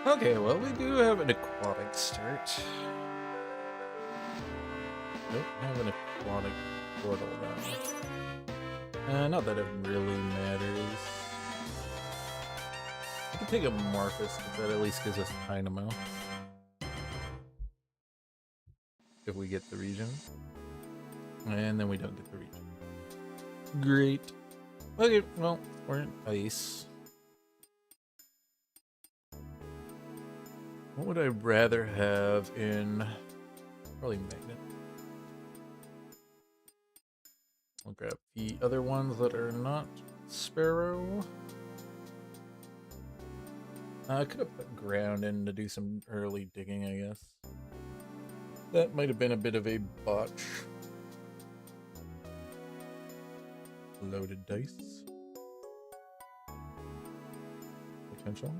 Okay, well, we do have an aquatic start. Nope, have an aquatic portal now. Not that it really matters. I can take a Marcus, because that at least gives us Dynamo. If we get the region. And then we don't get the region. Great. Okay, well, we're in ice. What would I rather have in... Probably Magnet. I'll grab the other ones that are not Sparrow. I could have put Ground in to do some early digging, I guess. That might have been a bit of a botch. Loaded dice. Potential.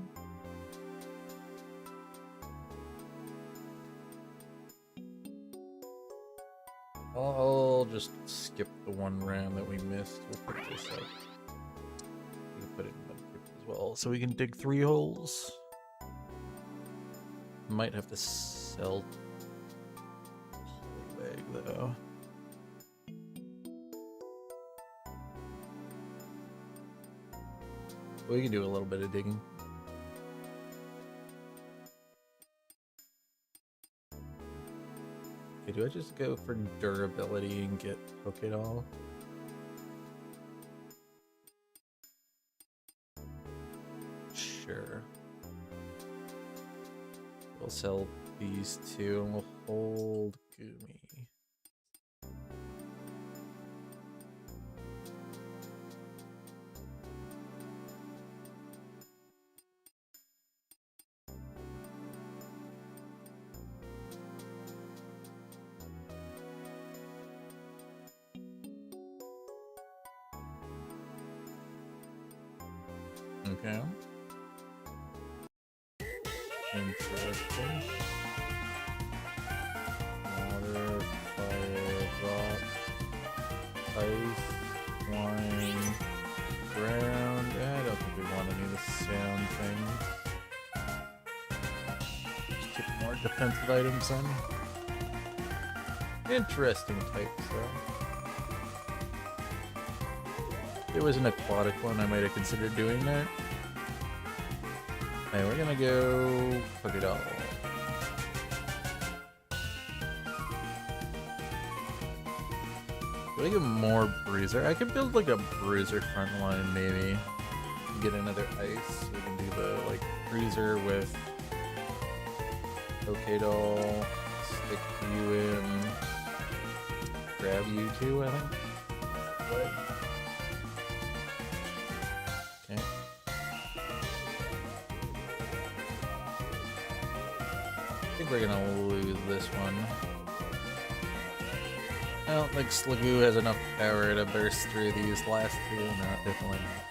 I'll just skip the one round that we missed. We'll pick this up. We can put it in Mudkip as well, so we can dig 3 holes. Might have to sell Poliwag though. We can do a little bit of digging. Okay, do I just go for durability and get Pokédoll? Sure. We'll sell these 2 and we'll hold Goomy. Okay. Interesting. Water, fire, rock, ice, wine, ground. I don't think we want any of the sound things. Just get more defensive items in. Interesting types though. If it was an aquatic one, I might have considered doing that. Hey, we're gonna go Pokédoll. Do I get more Bruiser? I could build like a Bruiser front line maybe. Get another ice. We can do the like Bruiser with Pokédoll. Stick you in. Grab you too, I think. What? Okay. I think we're gonna lose this one. I don't think Sliggoo has enough power to burst through these last 2. No, definitely not.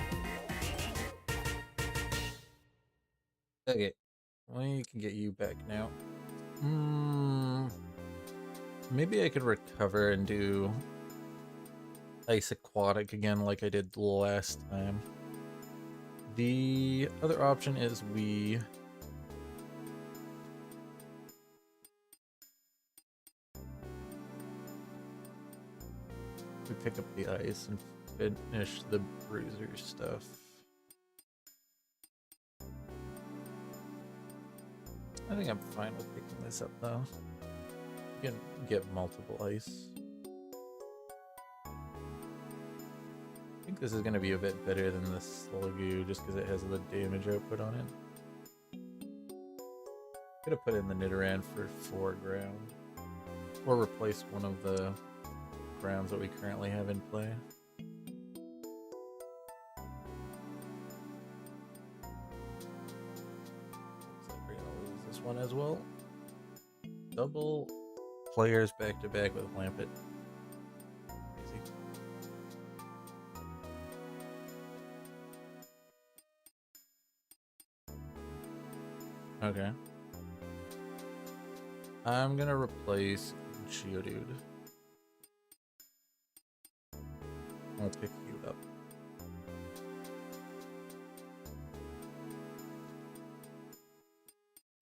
Okay, we can get you back now. Maybe I could recover and do Ice Aquatic again like I did last time. The other option is we pick up the ice and finish the Bruiser stuff. I think I'm fine with picking this up though. You can get multiple ice. I think this is going to be a bit better than the Sliggoo just because it has the damage output on it. Could have put in the Nidoran for 4 ground. Or replace one of the grounds that we currently have in play. this one as well. Double players back to back with Lampet. Easy. Okay. I'm gonna replace Geodude. I'll pick you up.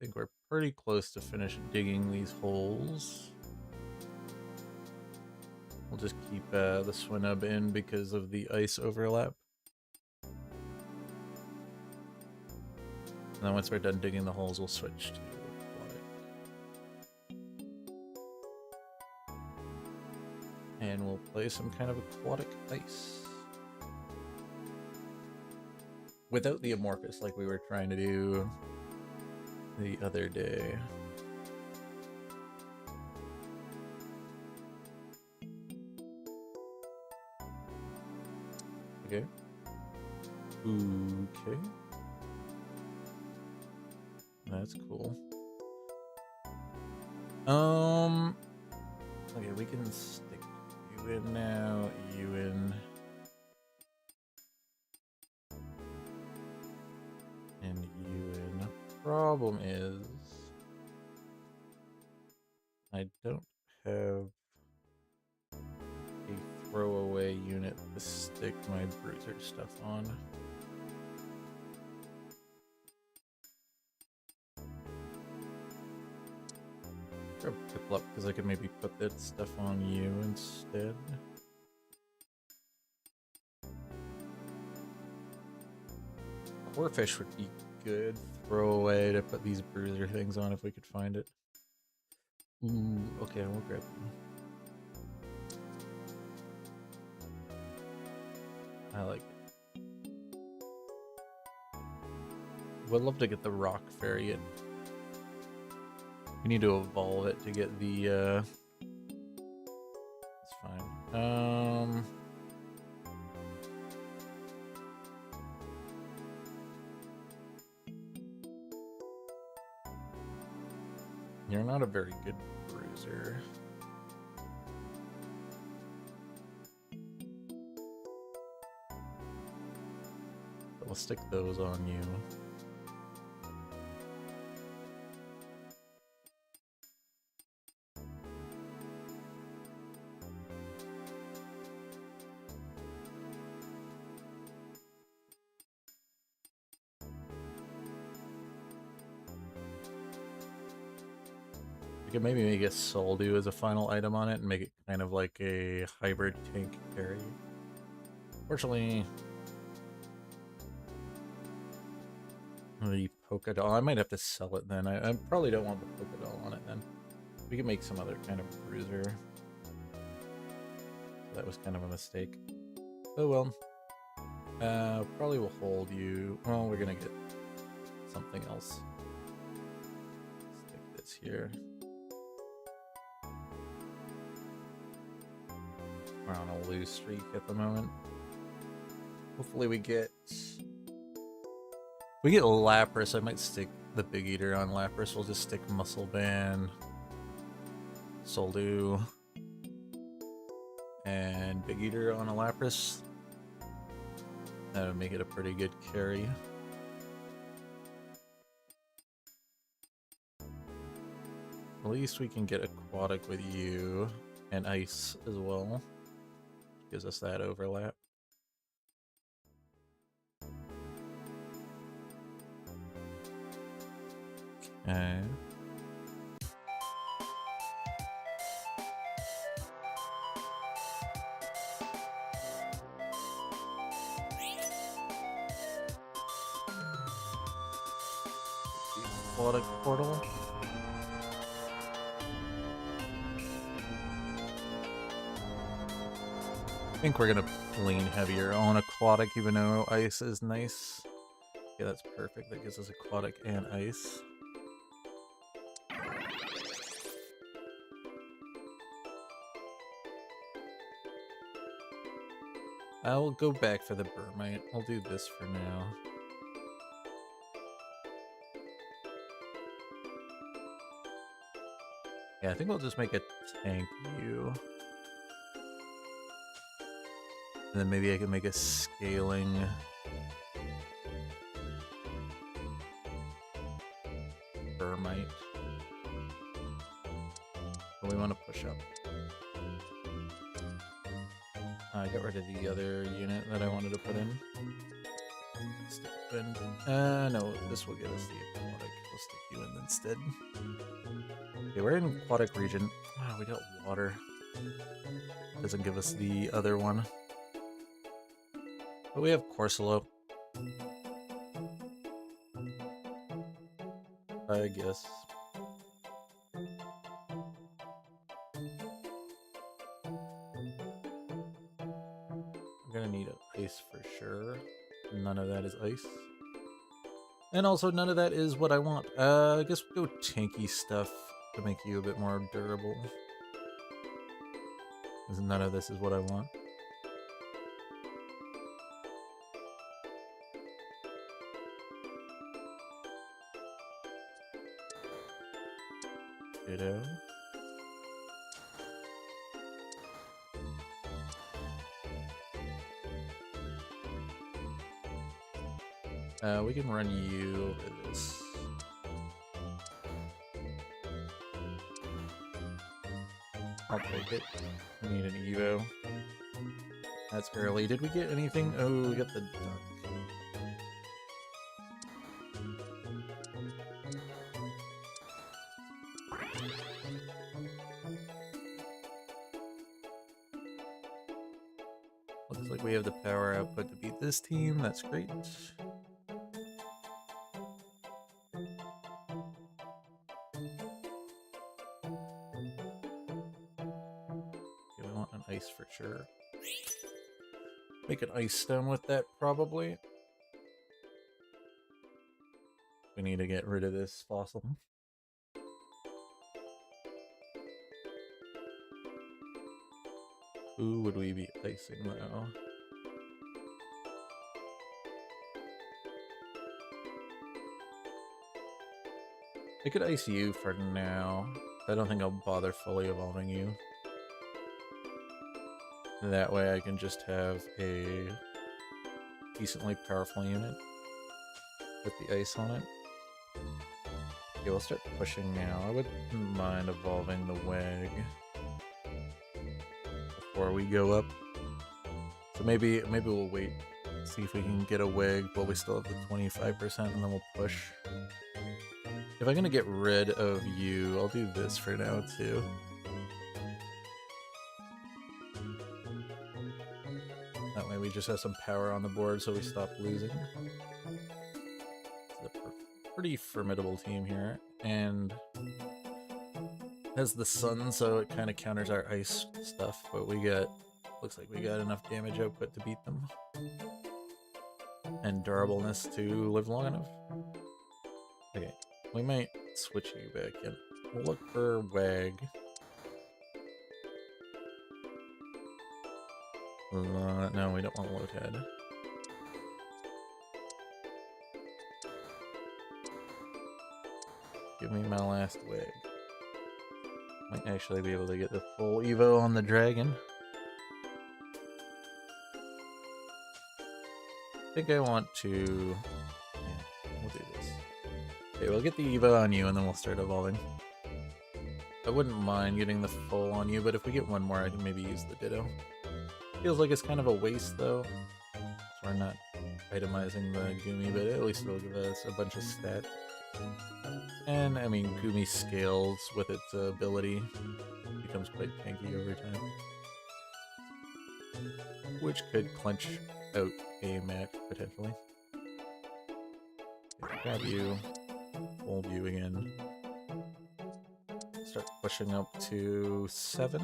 I think we're pretty close to finish digging these holes. We'll just keep the Swinub in because of the ice overlap. And then once we're done digging the holes, we'll switch to aquatic. And we'll play some kind of aquatic ice. Without the Amorphous like we were trying to do the other day. Okay. Okay. That's cool. Okay, we can stick you in now, you in. And you in. Problem is, I don't have a throwaway unit to stick my bruiser stuff on. Grab Piplup because I could maybe put that stuff on you instead. Corphish would be good throwaway to put these bruiser things on if we could find it. Ooh, okay, we'll grab them. I like it. Would love to get the rock fairy in. We need to evolve it to get the it's fine. You're not a very good bruiser. But we'll stick those on you. We could maybe make a Soldew as a final item on it and make it kind of like a hybrid tank carry. Fortunately, the Polka Doll, I might have to sell it then. I probably don't want the Polka Doll on it then. We can make some other kind of bruiser. So that was kind of a mistake. Oh well. Probably will hold you. Well, we're gonna get something else. Stick this here. We're on a lose streak at the moment. Hopefully we get Lapras. I might stick the Big Eater on Lapras. We'll just stick Muscle Band, Soldew, and Big Eater on a Lapras. That would make it a pretty good carry. At least we can get Aquatic with you and Ice as well. Gives us that overlap. Okay. Aquatic portal. I think we're gonna lean heavier on Aquatic, even though Ice is nice. Yeah, that's perfect. That gives us Aquatic and Ice. I'll go back for the Burmite. I'll do this for now. Yeah, I think we'll just make a tank you. And then maybe I can make a scaling Bermite. But we want to push up. I got rid of the other unit that I wanted to put in. Stick you in. No, this will get us the aquatic. We'll stick you in instead. Okay, we're in aquatic region. Wow, we got water. Doesn't give us the other one. But we have Corsola. I guess. I'm gonna need ice for sure. None of that is ice. And also none of that is what I want. I guess we'll go tanky stuff to make you a bit more durable. Because none of this is what I want. Ditto. We can run you over this. I'll take it. We need an Evo. That's early. Did we get anything? Oh, we got the duck. Looks like we have the power output to beat this team. That's great. Ice for sure. Make an ice stone with that, probably. We need to get rid of this fossil. Who would we be icing, though? I could ice you for now. I don't think I'll bother fully evolving you. That way I can just have a decently powerful unit with the ice on it. Okay, we'll start pushing now. I wouldn't mind evolving the WAG before we go up. So maybe we'll wait, see if we can get a WAG while we still have the 25%, and then we'll push. If I'm gonna get rid of you, I'll do this for now too. That way we just have some power on the board so we stop losing. It's a pretty formidable team here, and has the sun, so it kind of counters our ice stuff, but we got, looks like we got enough damage output to beat them. And durableness to live long enough. Okay, we might switch you back in. We'll look for WAG. No, we don't want Loathead. Give me my last WAG. Might actually be able to get the full Evo on the dragon. I think I want to... Yeah, we'll do this. Okay, we'll get the Evo on you and then we'll start evolving. I wouldn't mind getting the full on you, but if we get one more, I can maybe use the Ditto. Feels like it's kind of a waste though, so we're not itemizing the Goomy, but at least it'll give us a bunch of stats. And I mean, Goomy scales with its ability, becomes quite tanky over time, which could clinch out a match potentially. Okay, grab you, hold you again, start pushing up to 7.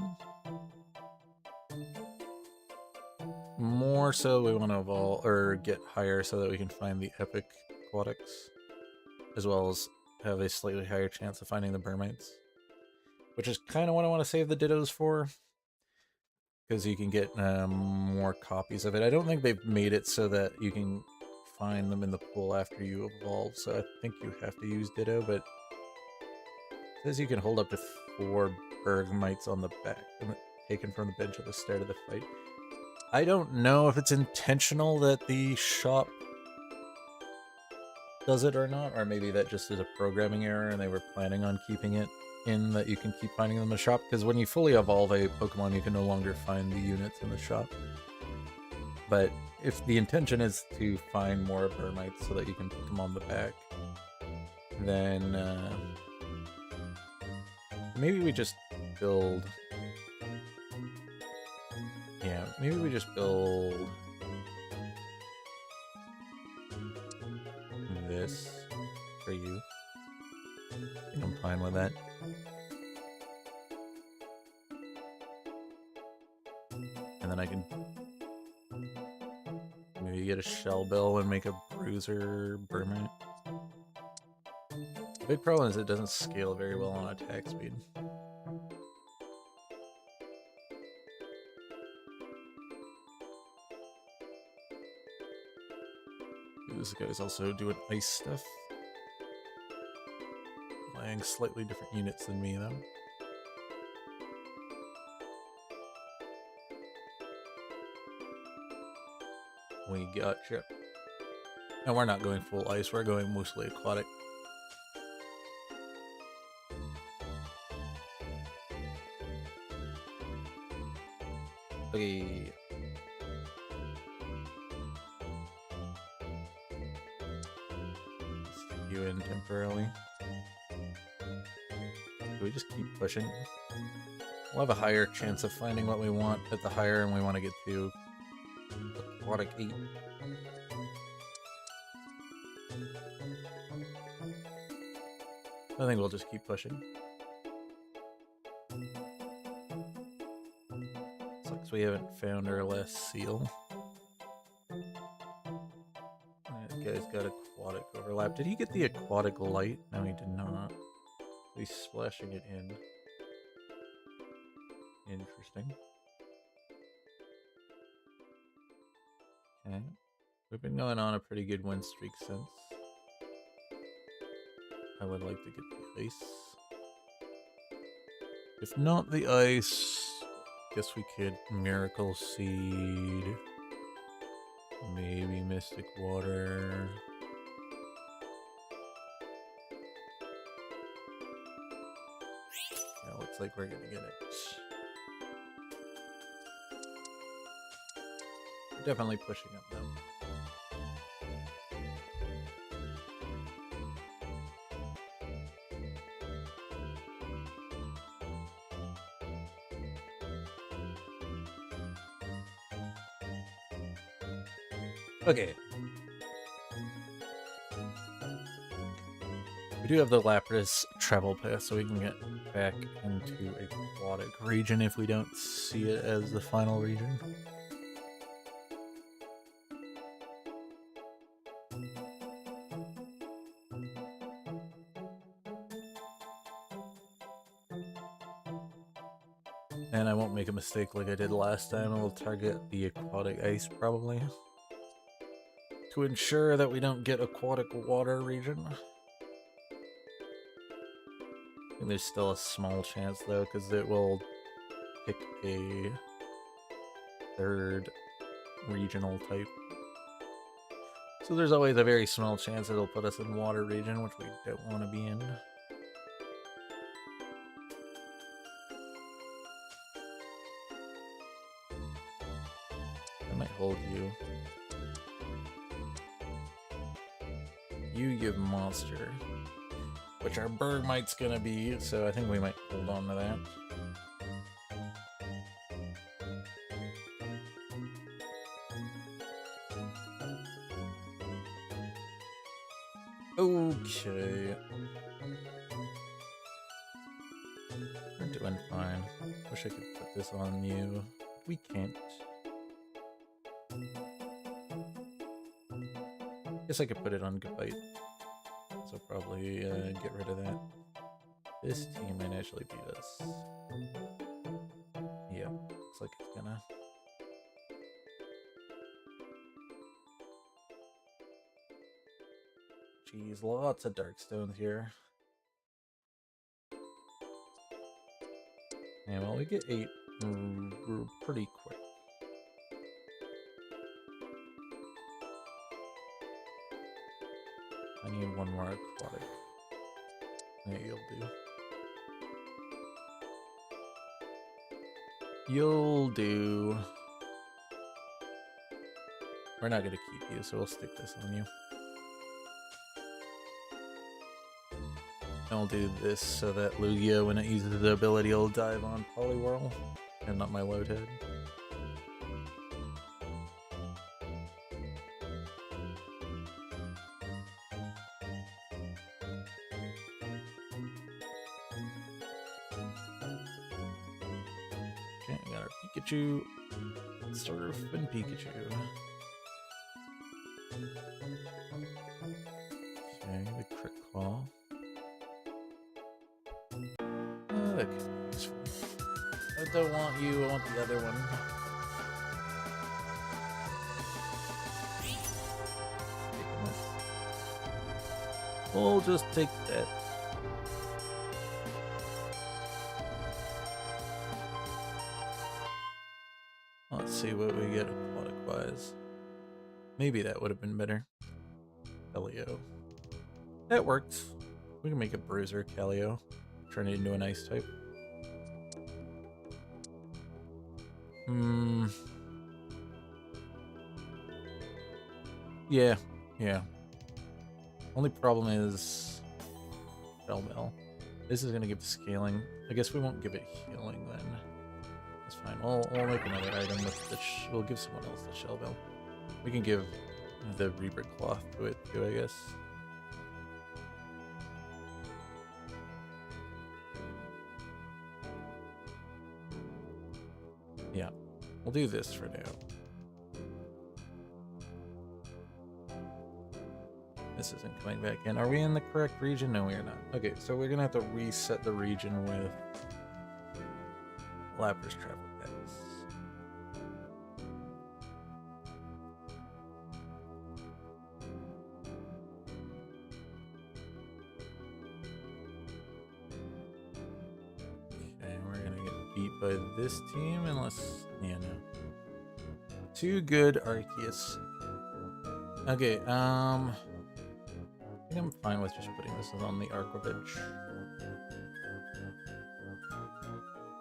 More so we want to evolve or get higher so that we can find the epic aquatics, as well as have a slightly higher chance of finding the Bermites, which is kind of what I want to save the Dittos for, because you can get more copies of it. I don't think they've made it so that you can find them in the pool after you evolve, so I think you have to use Ditto, but it says you can hold up to 4 Bergmites on the back, taken from the bench at the start of the fight. I don't know if it's intentional that the shop does it or not, or maybe that just is a programming error and they were planning on keeping it in that you can keep finding them in the shop, because when you fully evolve a Pokemon, you can no longer find the units in the shop. But if the intention is to find more Bergmites so that you can put them on the back, then maybe we just build... Yeah, maybe we just build this for you. I think I'm fine with that. And then I can maybe get a Shell Bill and make a Bruiser Bermite. The big problem is it doesn't scale very well on attack speed. This guy's also doing ice stuff. Playing slightly different units than me, though. We gotcha. And we're not going full ice, we're going mostly aquatic. Okay. Stick you in temporarily. Do we just keep pushing? We'll have a higher chance of finding what we want at the higher, and we want to get to aquatic 8. I think we'll just keep pushing. Sucks we haven't found our last seal. That guy's got aquatic overlap. Did he get the aquatic light? No, he did not. He's splashing it in. Interesting. Okay. We've been going on a pretty good win streak since. I would like to get the ice. If not the ice, guess we could Miracle Seed. Maybe Mystic Water. Yeah, looks like we're gonna get it. We're definitely pushing up though. Okay. We do have the Lapras travel pass, so we can get back into aquatic region if we don't see it as the final region. And I won't make a mistake like I did last time. I will target the aquatic ice probably, to ensure that we don't get aquatic water region. I think there's still a small chance though, because it will pick a third regional type. So there's always a very small chance it'll put us in water region, which we don't want to be in. I might hold you. You give monster, which our Bergmite's gonna be, so I think we might hold on to that. Okay. We're doing fine. Wish I could put this on you. We can't. Guess I could put it on Gabite. So probably get rid of that. This team might actually beat us. Yeah, looks like it's gonna. Jeez, lots of Dark Stones here. Yeah, well, we get 8 pretty quick. I need one more aquatic. Yeah, you'll do. You'll do. We're not gonna keep you, so we'll stick this on you. And we'll do this so that Lugia, when it uses the ability, will dive on Poliwhirl and not my load head. Okay, we got our Pikachu. Surf and Pikachu. Okay, the crit claw. That could be useful. I don't want you, I want the other one. We'll just take that. Let's see what we get aquatic wise. Maybe that would have been better. Kelio. That worked. We can make a bruiser, Kelio. Turn it into an ice type. Yeah, yeah. Only problem is Shell Bell. This is gonna give scaling. I guess we won't give it healing then. That's fine. We'll make another item with the we'll give someone else the Shell Bell. We can give the Reaper Cloth to it too, I guess. Yeah, we'll do this for now. This isn't coming back in. Are we in the correct region? No, we are not. Okay, so we're gonna have to reset the region with Lapras Travel Pass. Okay, we're gonna get beat by this team unless, yeah, no. Too good, Arceus. Okay, I think I'm fine with just putting this on the Arquavage.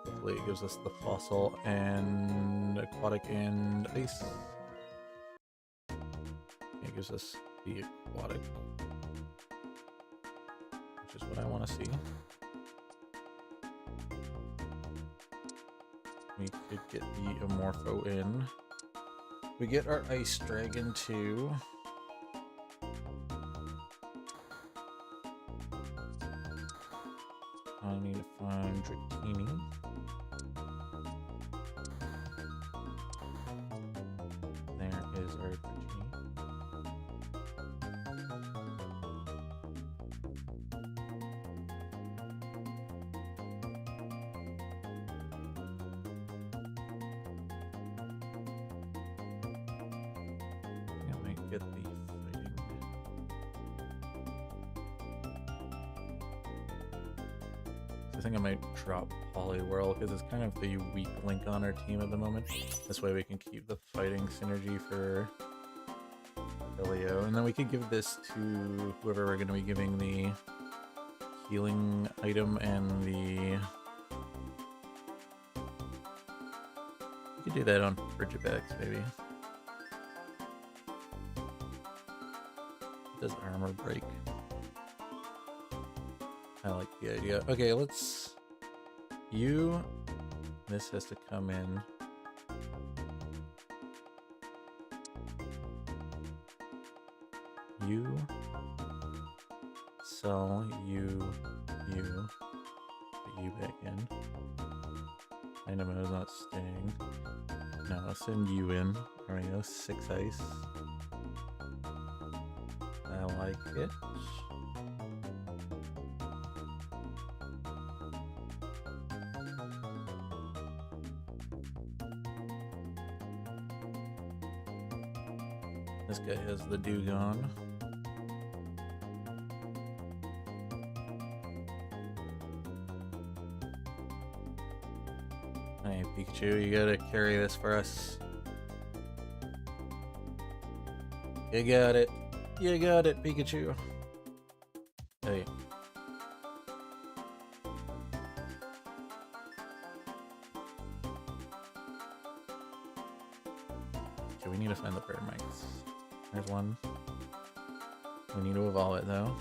Hopefully it gives us the fossil and aquatic and ice. It gives us the aquatic, which is what I want to see. We could get the Amorpho in. We get our Ice Dragon too. I need to find Dratini. There is our Dratini. I might get the fighting. I think I might drop Poliwhirl because it's kind of the weak link on our team at the moment. This way we can keep the fighting synergy for Kelio. And then we could give this to whoever we're going to be giving the healing item and the... We could do that on Frigibax, maybe. Does armor break? I like the idea. Okay, let's... You... This has to come in. You... Sell you... Put you back in. Dynamo is not staying. No, I'll send you in. There we go, 6 ice. I like it. This guy has the Dewgong. Hey, Pikachu, you gotta carry this for us. You got it. You got it, Pikachu. Hey. Okay, we need to find the bird mites. There's one. We need to evolve it, though.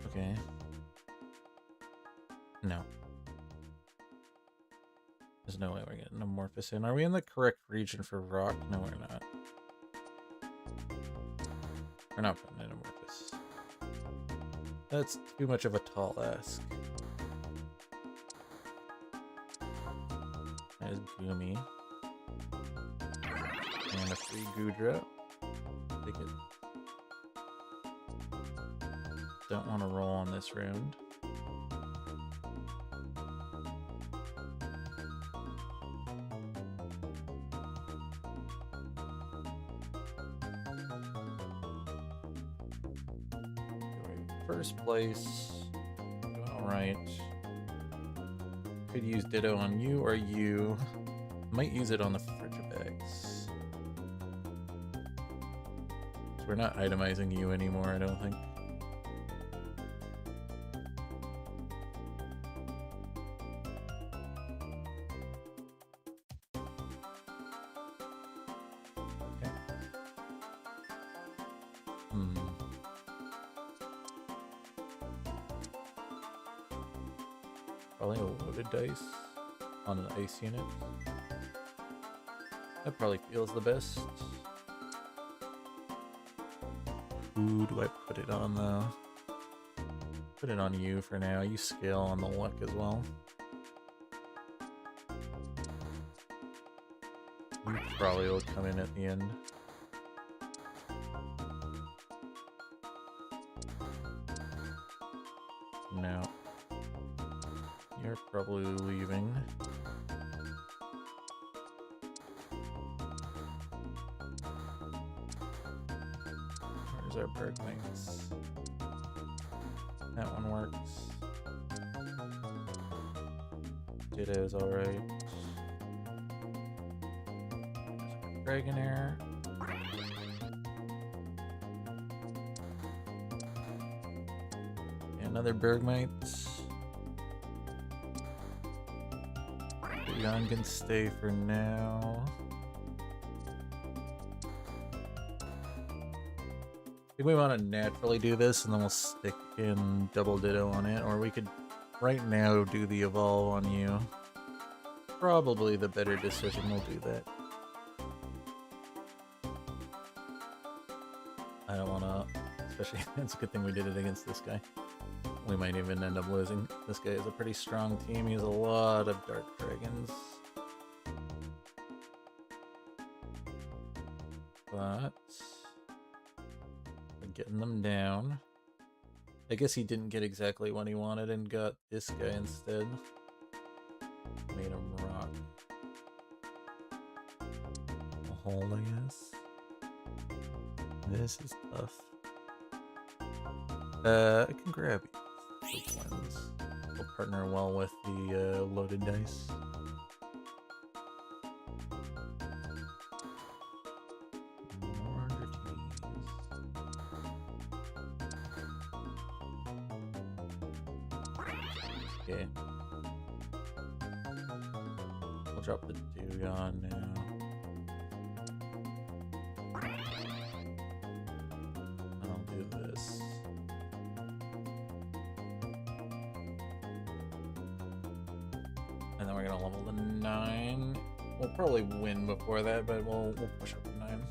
Okay. No. There's no way we're getting Amorphous in. Are we in the correct region for rock? No, we're not. We're not putting in Amorphous. That's too much of a tall ask. There's Goomy. And a free Goodra. Take it. Don't want to roll on this round. First place. Alright. Could use Ditto on you or you. Might use it on the Frigibags. So we're not itemizing you anymore, I don't think. Okay. Probably a loaded dice on an ice unit. That probably feels the best. Who do I put it on though? Put it on you for now. You scale on the luck as well. You probably will come in at the end. No. You're probably leaving. Where's our Bergmates? That one works. Ditto's alright. Dragonair. Another Bergmite. Young can stay for now. I think we want to naturally do this and then we'll stick in double Ditto on it, or we could right now do the evolve on you. Probably the better decision, we'll do that. I don't want to, especially, it's a good thing we did it against this guy. We might even end up losing. This guy is a pretty strong team. He has a lot of Dark Dragons. But we're getting them down. I guess he didn't get exactly what he wanted and got this guy instead. Made him rock. A hold, I guess. This is tough. I can grab you. Ones. Will partner well with the loaded dice. More routines. Okay. We'll drop the Dewgong now. I'll do this. And then we're gonna level to 9. We'll probably win before that, but we'll push up to 9.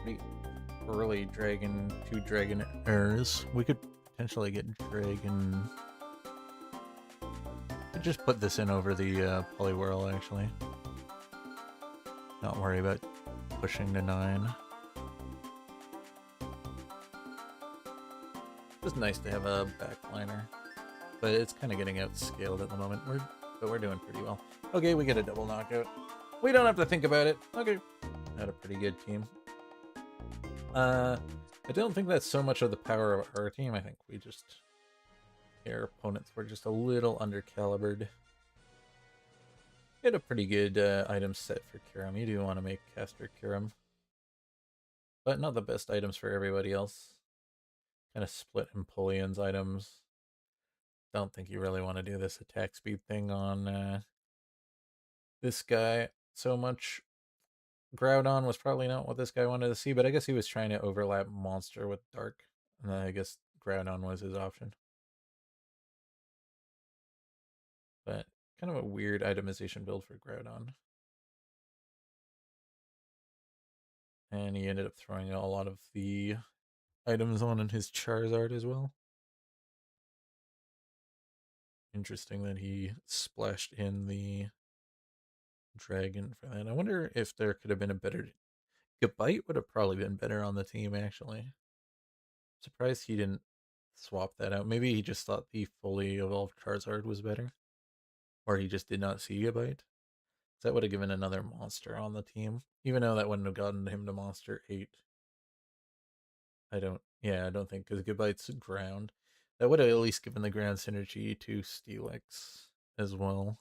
Pretty early dragon, 2 dragon heirs. We could potentially get dragon. Could just put this in over the Poliwhirl actually. Not worry about pushing to 9. Just nice to have a backliner, but it's kind of getting outscaled at the moment. But we're doing pretty well. Okay, we get a double knockout. We don't have to think about it. Okay. Had a pretty good team. I don't think that's so much of the power of our team. I think our opponents were just a little undercalibered. We had a pretty good item set for Kirim. You do want to make Caster Kirim, but not the best items for everybody else. Kind of split Empoleon's items. Don't think you really want to do this attack speed thing on this guy so much. Groudon was probably not what this guy wanted to see, but I guess he was trying to overlap Monster with Dark. And I guess Groudon was his option. But kind of a weird itemization build for Groudon. And he ended up throwing a lot of the items on in his Charizard as well. Interesting that he splashed in the dragon for that. I wonder if there could have been a better... Gabite would have probably been better on the team, actually. Surprised he didn't swap that out. Maybe he just thought the fully evolved Charizard was better. Or he just did not see Gabite. That would have given another monster on the team. Even though that wouldn't have gotten him to Monster 8. I don't think, because Gabite's ground. That would have at least given the ground synergy to Steelix as well.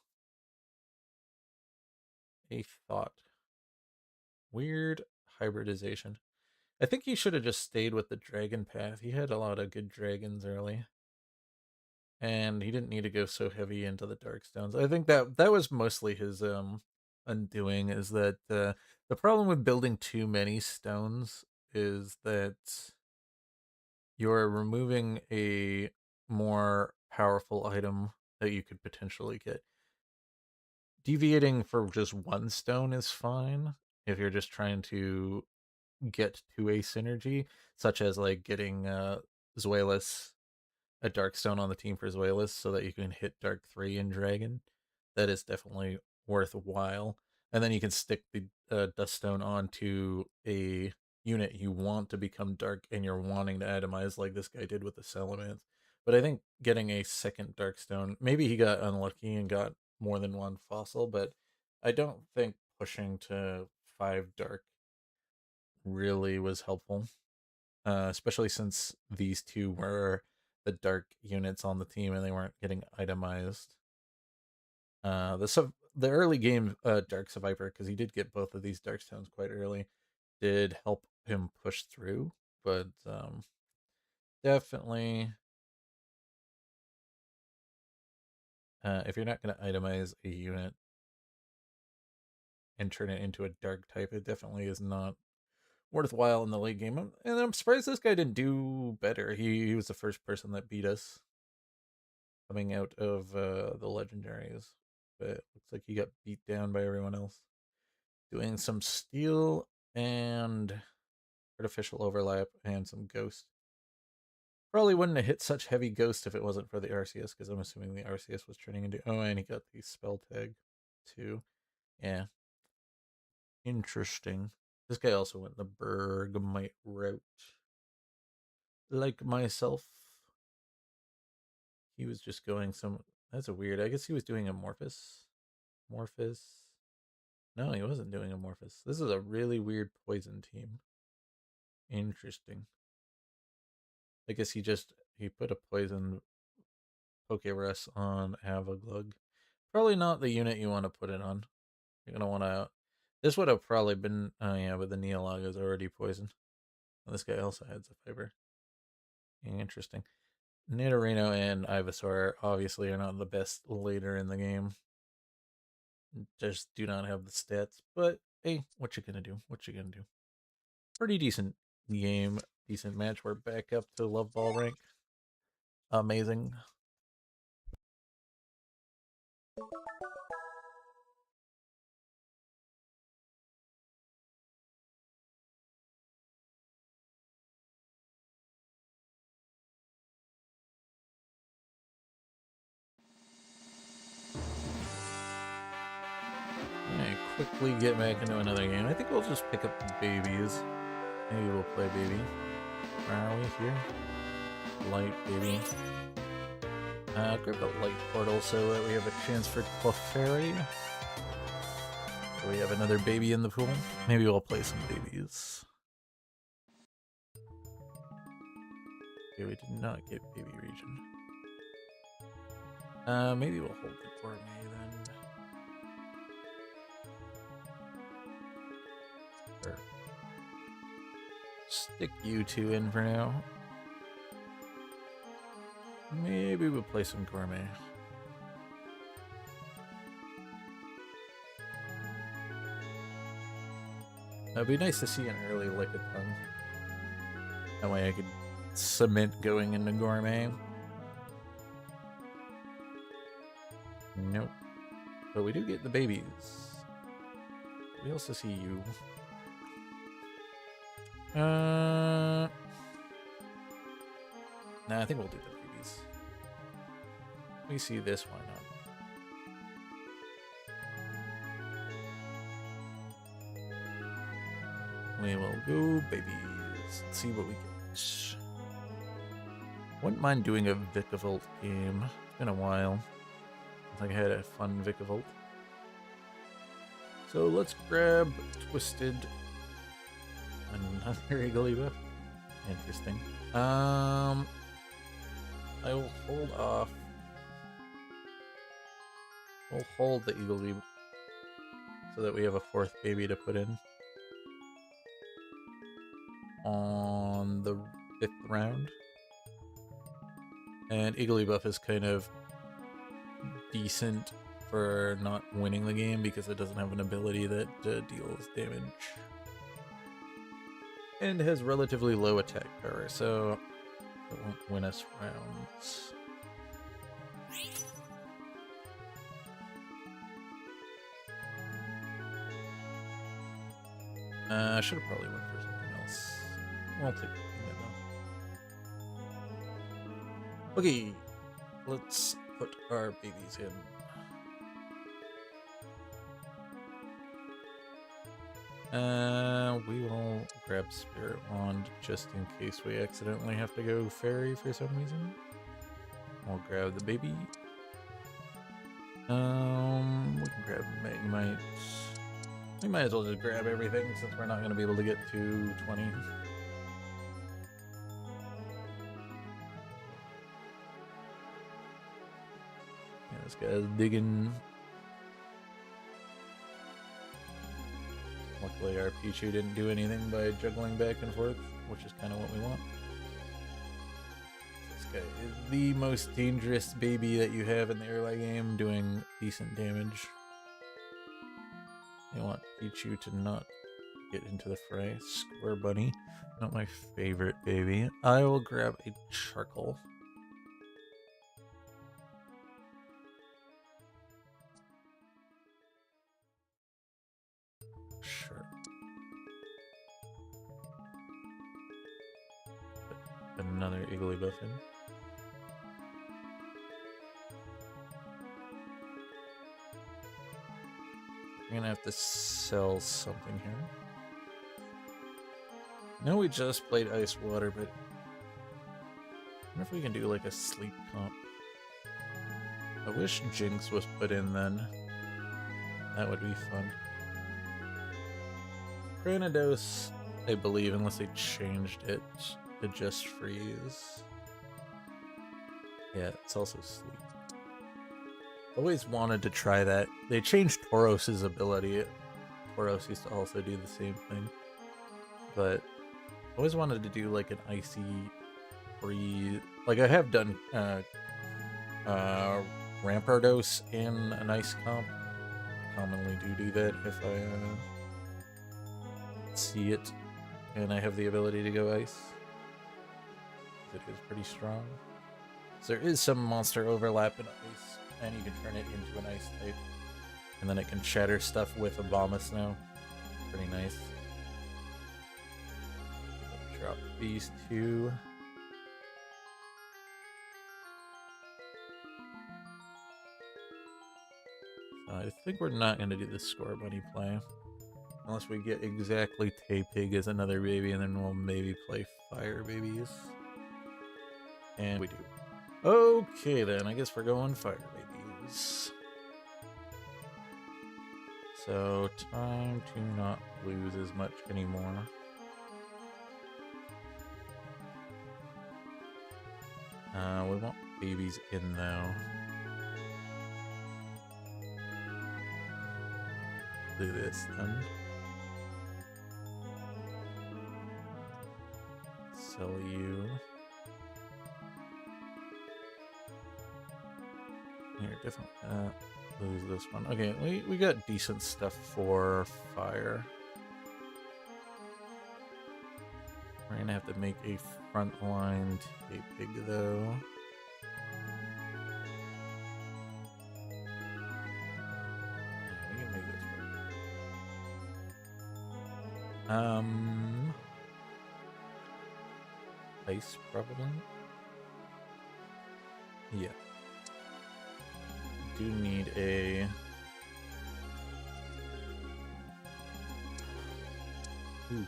A thought. Weird hybridization. I think he should have just stayed with the dragon path. He had a lot of good dragons early. And he didn't need to go so heavy into the dark stones. I think that was mostly his undoing, is that the problem with building too many stones is that you're removing a more powerful item that you could potentially get. Deviating for just one stone is fine if you're just trying to get to a synergy, such as like getting Zweilous, a dark stone on the team for Zweilous, so that you can hit Dark 3 in Dragon. That is definitely worthwhile. And then you can stick the Dust Stone onto a unit you want to become dark and you're wanting to atomize, like this guy did with the Salamence. But I think getting a second Dark Stone, maybe he got unlucky and got more than one fossil, but I don't think pushing to 5 dark really was helpful. Especially since these two were the dark units on the team and they weren't getting itemized. The early game Dark Survivor, because he did get both of these Dark Stones quite early, did help him push through, but definitely if you're not going to itemize a unit and turn it into a dark type, it definitely is not worthwhile in the late game. And I'm surprised this guy didn't do better. He was the first person that beat us coming out of the legendaries, but it looks like he got beat down by everyone else. Doing some steel and artificial overlap and some ghost. Probably wouldn't have hit such heavy ghost if it wasn't for the Arceus, because I'm assuming the Arceus was turning into... Oh, and he got the spell tag too. Yeah. Interesting. This guy also went the Bergmite route. Like myself. He was just going some... That's a weird... I guess he was doing Amorphous. Morphous. No, he wasn't doing Amorphous. This is a really weird poison team. Interesting. I guess he put a poison Pokerus on Avaglug. Probably not the unit you want to put it on. You're going to want to... This would have probably been... Oh yeah, but the Neolaga is already poisoned. And this guy also has a fiber. Interesting. Nidorino and Ivysaur obviously are not the best later in the game. Just do not have the stats. But hey, what you gonna do? What you gonna do? Pretty decent game. Decent match. We're back up to Love Ball rank. Amazing. Alright, quickly get back into another game. I think we'll just pick up babies. Maybe we'll play baby. Where are we here? Light baby. Grab the light portal so that we have a chance for Clefairy. Do we have another baby in the pool? Maybe we'll play some babies. Okay, we did not get baby region. Maybe we'll hold the gourmet then. Or stick you two in for now. Maybe we'll play some gourmet. It'd be nice to see an early Lickitung. That way I could cement going into gourmet. Nope. But we do get the babies. We also see you. Nah, I think we'll do the babies. We see this, why not? We will go babies. Let's see what we get. Wouldn't mind doing a Vikavolt game. It's been a while. I think I had a fun Vikavolt. So let's grab Twisted. Another Igglybuff. Interesting. I will hold off. We'll hold the Igglybuff so that we have a fourth baby to put in on the 5th round. And Igglybuff is kind of decent for not winning the game because it doesn't have an ability that deals damage. And has relatively low attack power, so it won't win us rounds. I should have probably went for something else. I'll take it though. Okay, let's put our babies in. We will grab Spirit Wand just in case we accidentally have to go Fairy for some reason. We'll grab the baby. We can grab Magnemite. We might as well just grab everything since we're not going to be able to get to 20. Yeah, this guy's digging. Luckily our Pichu didn't do anything by juggling back and forth, which is kind of what we want. This guy is the most dangerous baby that you have in the early game, doing decent damage. I want Pichu to not get into the fray. Scorbunny, not my favorite baby. I will grab a Charcoal. Sure. Put another Igglybuff in. I'm gonna have to sell something here. I know we just played Ice Water, but I wonder if we can do like a sleep comp. I wish Jinx was put in then. That would be fun. Granados, I believe, unless they changed it to just freeze. Yeah, it's also sleep. Always wanted to try that. They changed Tauros's ability. Tauros used to also do the same thing. But always wanted to do like an icy freeze. Like I have done Rampardos in an ice comp. Commonly do that if I see it and I have the ability to go ice. It is pretty strong. So there is some monster overlap in ice, and you can turn it into an ice type. And then it can shatter stuff with Abomasnow. Pretty nice. Drop these two. I think we're not going to do the Scorbunny play. Unless we get exactly Tepig as another baby, and then we'll maybe play Fire Babies. And we do. Okay then, I guess we're going Fire Babies. So, time to not lose as much anymore. We want babies in though. Do this then. Sell you. Here, different. Lose this one. Okay, we got decent stuff for fire. We're gonna have to make a front line pig though. Yeah, we can make this work. Ice probably. Yeah. Do need a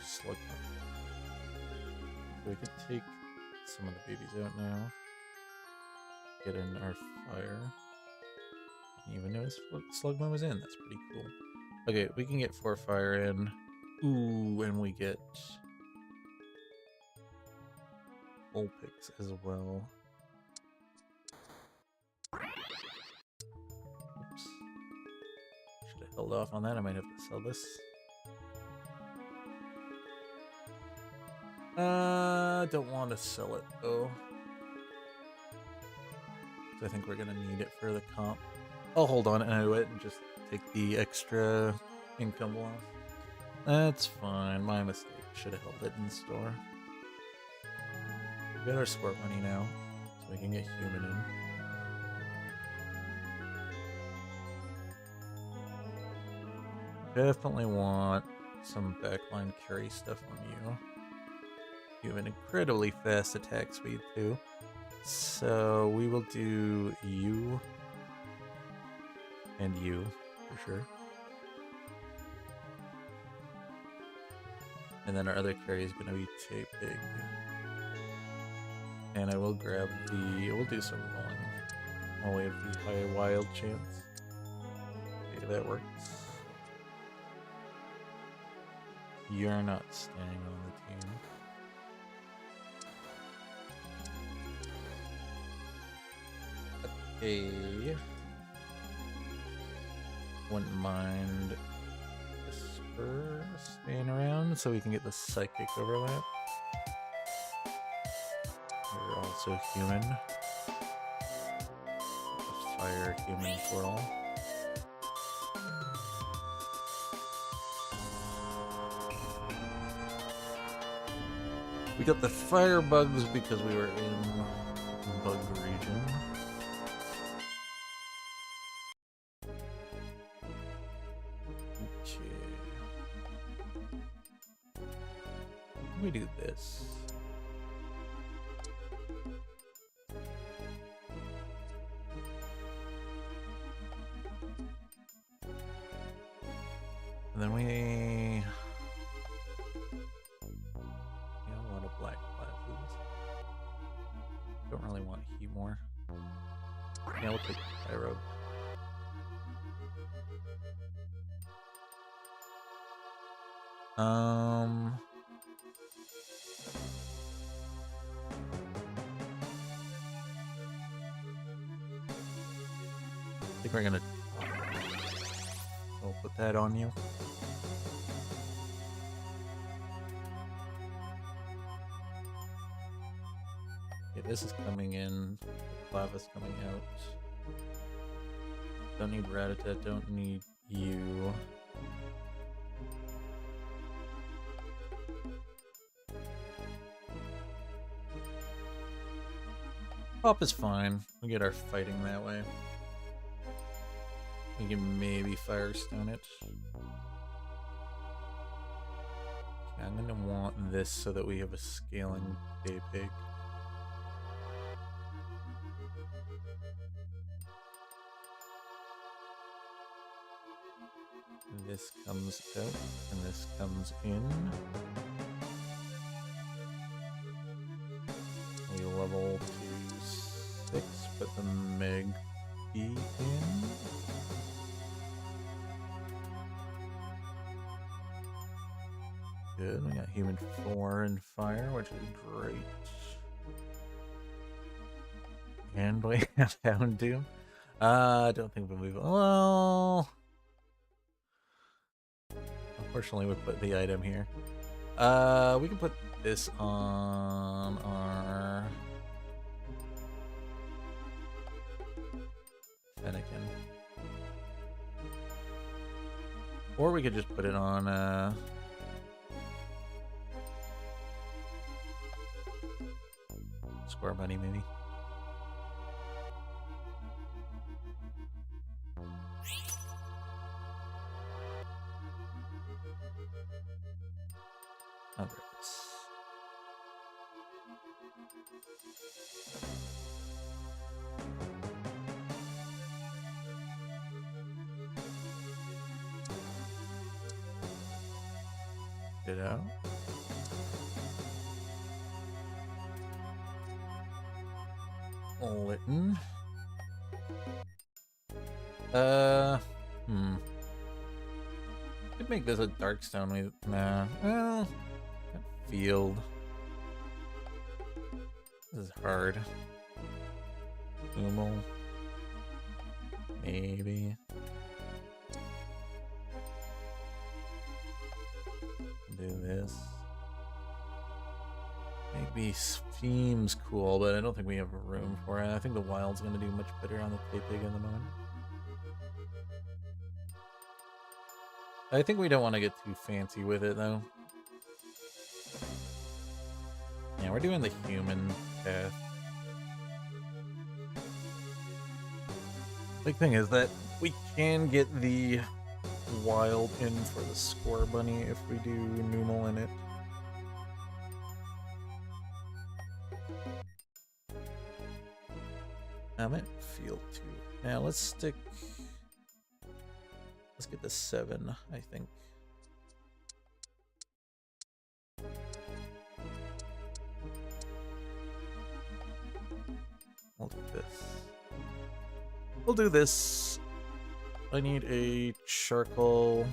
slug. We could take some of the babies out now. Get in our fire. Even though Slugma was in, that's pretty cool. Okay, we can get 4 fire in. Ooh, and we get Vulpix as well. Oops. Should have held off on that. I might have to sell this. Don't want to sell it though. I think we're gonna need it for the comp. I'll hold on to it and just take the extra income loss. That's fine. My mistake. Should have held it in store. We got our sport money now, so we can get human in. Definitely want some backline carry stuff on you. You have an incredibly fast attack speed too. So we will do you and you for sure. And then our other carry is going to be T-Pig. And I will grab we'll do some rolling while we have the high wild chance. Okay, that works. You're not staying on the team. Okay. Wouldn't mind Whisper staying around so we can get the psychic overlap. You're also human. The fire human for all. We got the fire bugs because we were in bug region. We do this. And then we a lot of black classes. Don't really want heat more. Yeah, we'll take Pyro. I think we're gonna we'll put that on you. Okay, this is coming in. Lava's coming out. Don't need Rattata, don't need you. Pop is fine. We get our fighting that way. We can maybe Firestone it. Okay, I'm gonna want this so that we have a scaling T-Pig. This comes out and this comes in. We level to 6, put the Meg B in. Good, we got human 4 and fire, which is great. And we have Houndoom. I don't think we move. Well, unfortunately, we put the item here. We can put this on our Fennekin. Or we could just put it on Square Bunny, maybe. I'll grab this. Get it out. Litten. Could make this a Darkstone with well, field. This is hard. Umal. Maybe. Do this. Maybe Seems cool, but I don't think we have room for it. I think the Wild's gonna do much better on the Tapig in the moment. I think we don't want to get too fancy with it, though. Yeah, we're doing the human path. Big thing is that we can get the Wild in for the Square Bunny if we do Numel in it. I'm at field 2. Now let's get the 7, I think. We'll do this. We'll do this. I need a charcoal.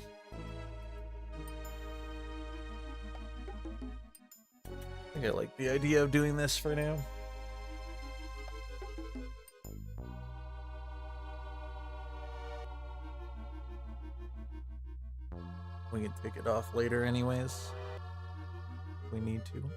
I think I like the idea of doing this for now. We can take it off later anyways. If we need to.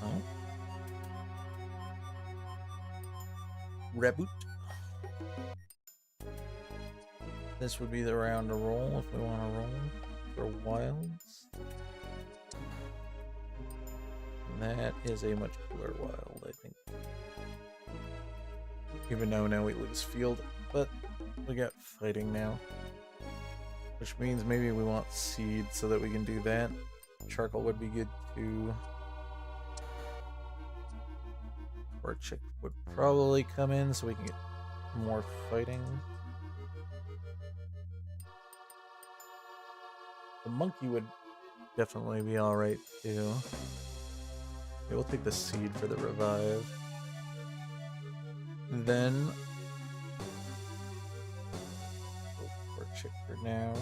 Oh. Reboot. This would be the round to roll if we want to roll for Wilds. And that is a much cooler Wild, I think. Even though now we lose field, but we got fighting now. Which means maybe we want seed so that we can do that. Charcoal would be good too. Torchic would probably come in so we can get more fighting. The monkey would definitely be alright too. Okay, we'll take the seed for the revive. Then we'll Torchic for now.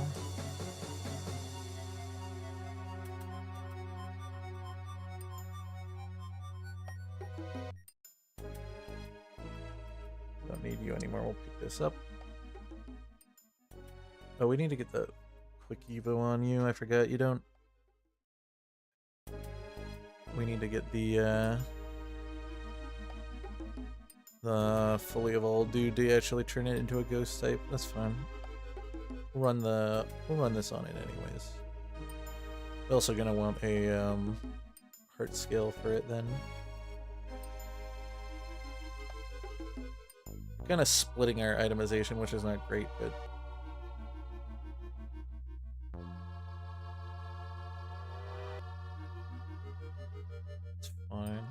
Don't need you anymore, we'll pick this up. Oh, we need to get the quick Evo on you. I forgot you don't. We need to get the fully evolved dude to actually turn it into a ghost type. That's fine. We'll run this on it anyways. We're also gonna want a heart scale for it then. Kind of splitting our itemization, which is not great, but it's fine.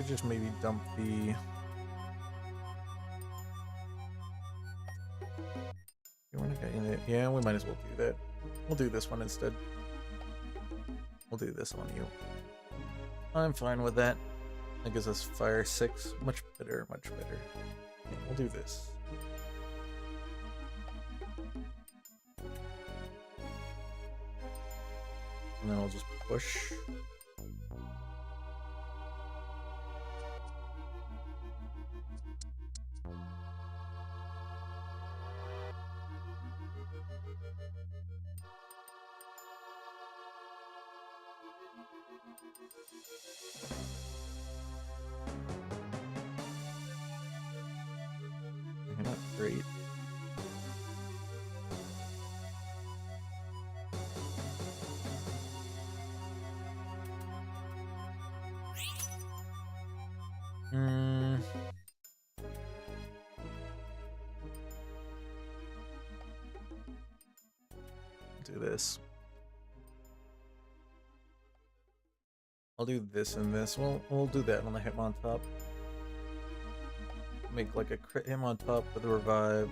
could just maybe dump the... We're not getting it. Yeah, we might as well do that. We'll do this one instead. We'll do this on you. I'm fine with that. That gives us fire 6. Much better, much better. Yeah, we'll do this. And then I'll just push. Not great. Do this. I'll do this and this. We'll do that on the Hitmontop. Make like a crit Hitmontop with a revive.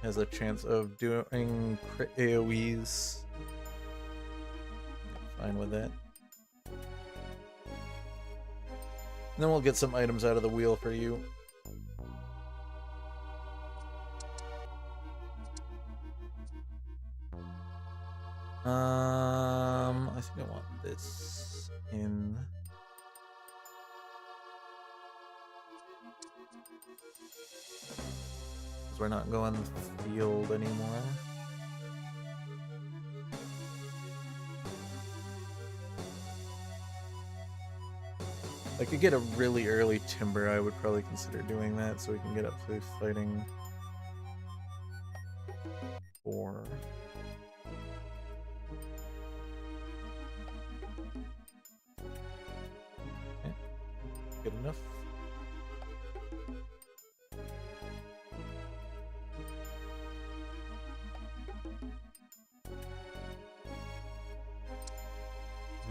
Has a chance of doing crit AoEs. Fine with that. And then we'll get some items out of the wheel for you. I think I want this in. Because we're not going field anymore. If I could get a really early timber, I would probably consider doing that so we can get up to fighting 4. Okay, good enough.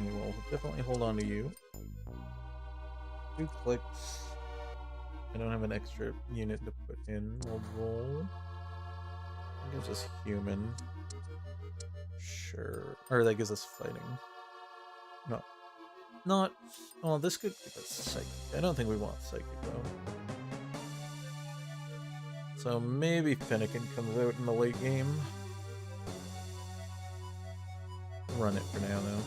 We will definitely hold on to you. 2 clicks. I don't have an extra unit to put in. We'll roll. That gives us human. Sure. Or that gives us fighting. No. Not. Oh, this could give us psychic. I don't think we want psychic though. So maybe Fennekin comes out in the late game. Run it for now though.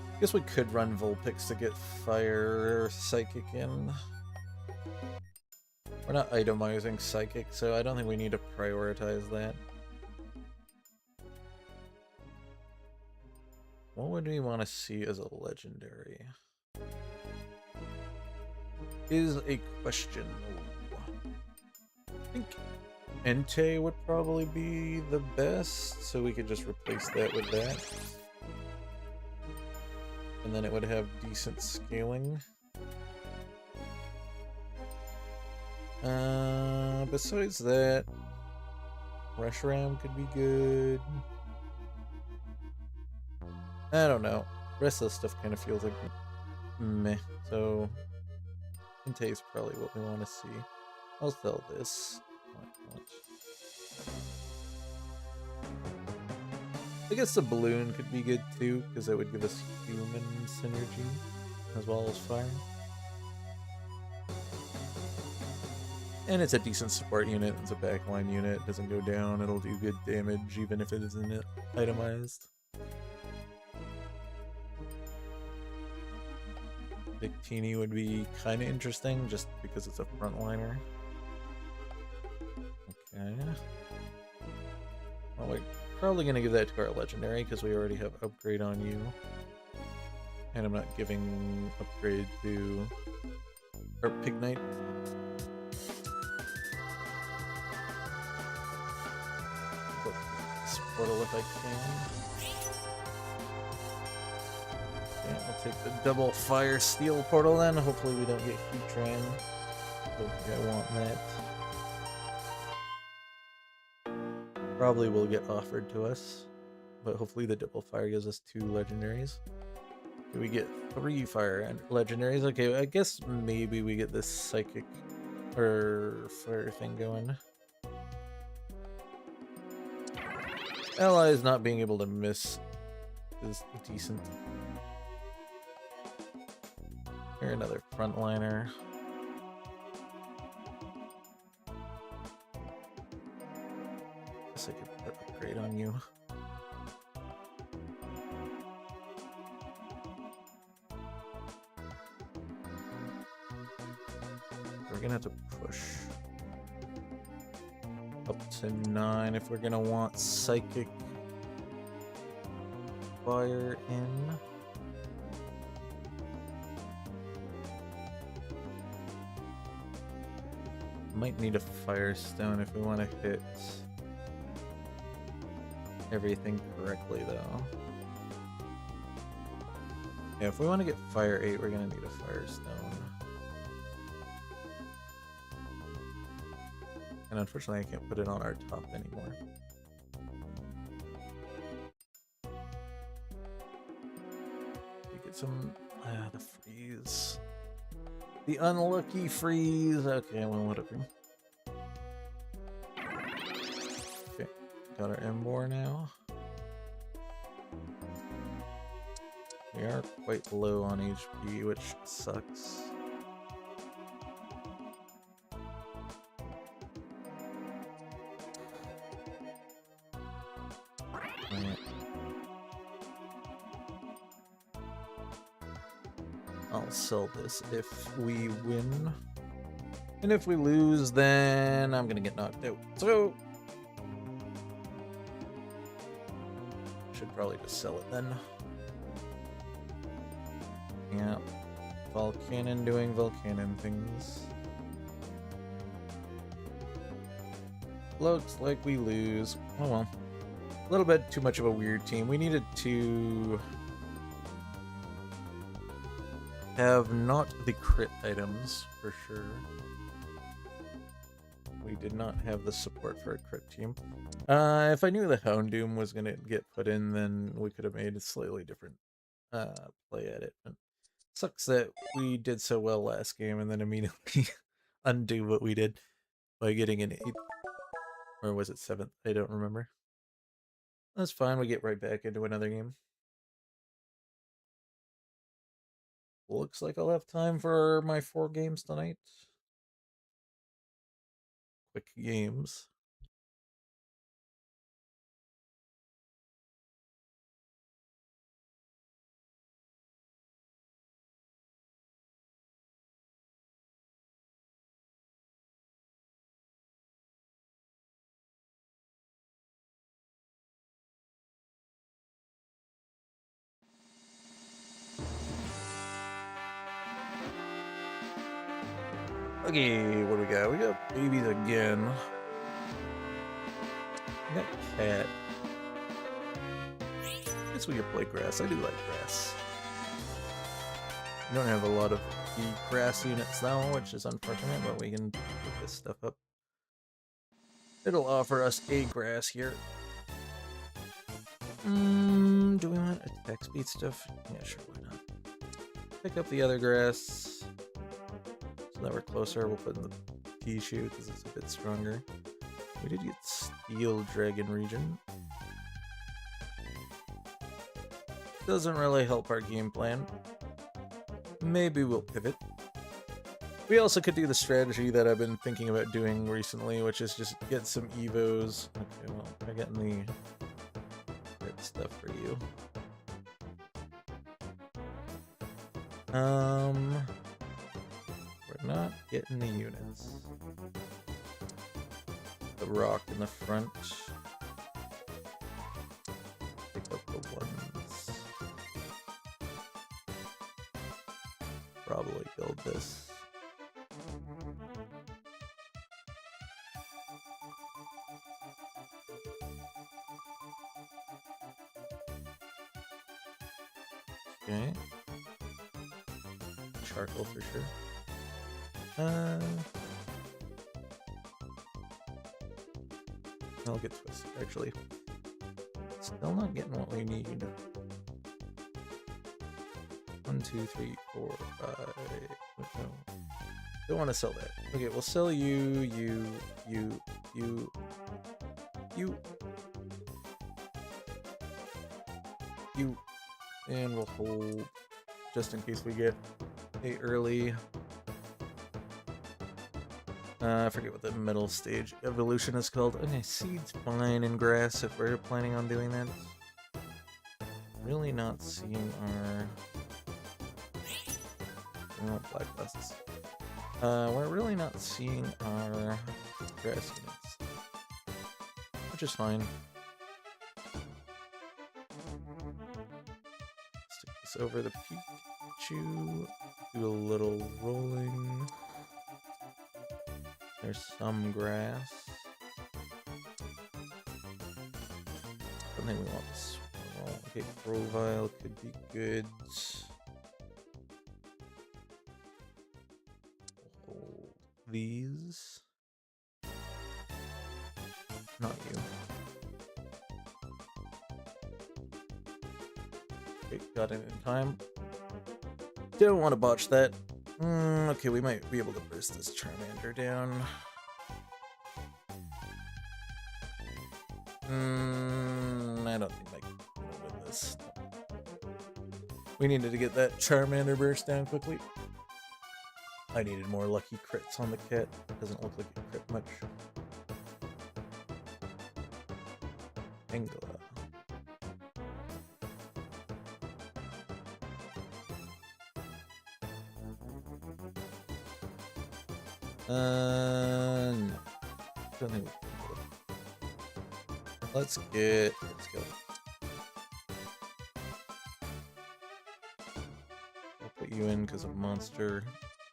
I guess we could run Vulpix to get Fire Psychic in. We're not itemizing Psychic, so I don't think we need to prioritize that. What would we want to see as a legendary? Is a question. I think Entei would probably be the best, so we could just replace that with that. And then it would have decent scaling. Besides that, Reshiram could be good. I don't know. The rest of the stuff kind of feels like meh. So Entei is probably what we want to see. I'll sell this. Why not? I guess the balloon could be good too, because that would give us human synergy as well as fire. And it's a decent support unit. It's a backline unit. It doesn't go down. It'll do good damage even if it isn't itemized. Victini would be kind of interesting just because it's a frontliner. Okay. Oh wait. Probably gonna give that to our legendary because we already have upgrade on you, and I'm not giving upgrade to our Pig Knight. This portal if I can. Okay, I'll take the double fire steel portal then. Hopefully we don't get Heatran. Don't think I want that. Probably will get offered to us, but hopefully the double fire gives us 2 legendaries. We get 3 fire and legendaries. Okay, I guess maybe we get this psychic or fire thing going. Allies not being able to miss is decent. Here, another frontliner. Guess I could put an upgrade on you. We're gonna have to push up to 9 if we're gonna want psychic fire in. Might need a firestone if we want to hit everything correctly, though. Yeah, if we want to get fire 8, we're gonna need a firestone. And unfortunately, I can't put it on our top anymore. We get some the freeze. The unlucky freeze. Okay, well, whatever. Okay, got our Embor now. We are quite low on HP, which sucks. Right. I'll sell this if we win. And if we lose, then I'm gonna get knocked out. So should probably just sell it then. Yeah. Volcanon doing Volcanon things. Looks like we lose. Oh well. A little bit too much of a weird team. We needed to have not the crit items for sure. We did not have the support for a crit team. If I knew the Houndoom was going to get put in, then we could have made a slightly different play at it. But sucks that we did so well last game and then immediately undo what we did by getting an 8th. Or was it 7th? I don't remember. That's fine, we get right back into another game. Looks like I'll have time for my 4 games tonight. Quick games. Okay, what do we got? We got babies again. We got cat. I guess we could play grass. I do like grass. We don't have a lot of the grass units though, which is unfortunate, but we can pick this stuff up. It'll offer us a grass here. Do we want attack speed stuff? Yeah, sure, why not? Pick up the other grass. So that we're closer, we'll put in the pea shoot because it's a bit stronger. We did get Steel Dragon region. Doesn't really help our game plan. Maybe we'll pivot. We also could do the strategy that I've been thinking about doing recently, which is just get some evos. Okay, well, we're getting the red stuff for you. We're not getting the units. The rock in the front. Pick up the ones. Probably build this. Okay. Charcoal for sure. I'll get twisted, actually. Still not getting what we need. 1, 2, 3, 4, 5. No. Don't want to sell that. Okay, we'll sell you, you, and we'll hold just in case we get a early. I forget what the middle stage evolution is called. Okay, seeds fine in grass if we're planning on doing that. Really not seeing our black glasses. We're really not seeing our grass units, which is fine. Stick this over the Pikachu. Do a little rolling. There's some grass. I don't think we want this. Okay, Grovyle could be good. Hold these. Not you. Okay, got it in time. Don't want to botch that. Okay, we might be able to burst this Charmander down. I don't think I can win this. We needed to get that Charmander burst down quickly. I needed more lucky crits on the cat. It doesn't look like it crit much. Engla. No. Don't think we can do it. Let's go. I'll put you in because of monster.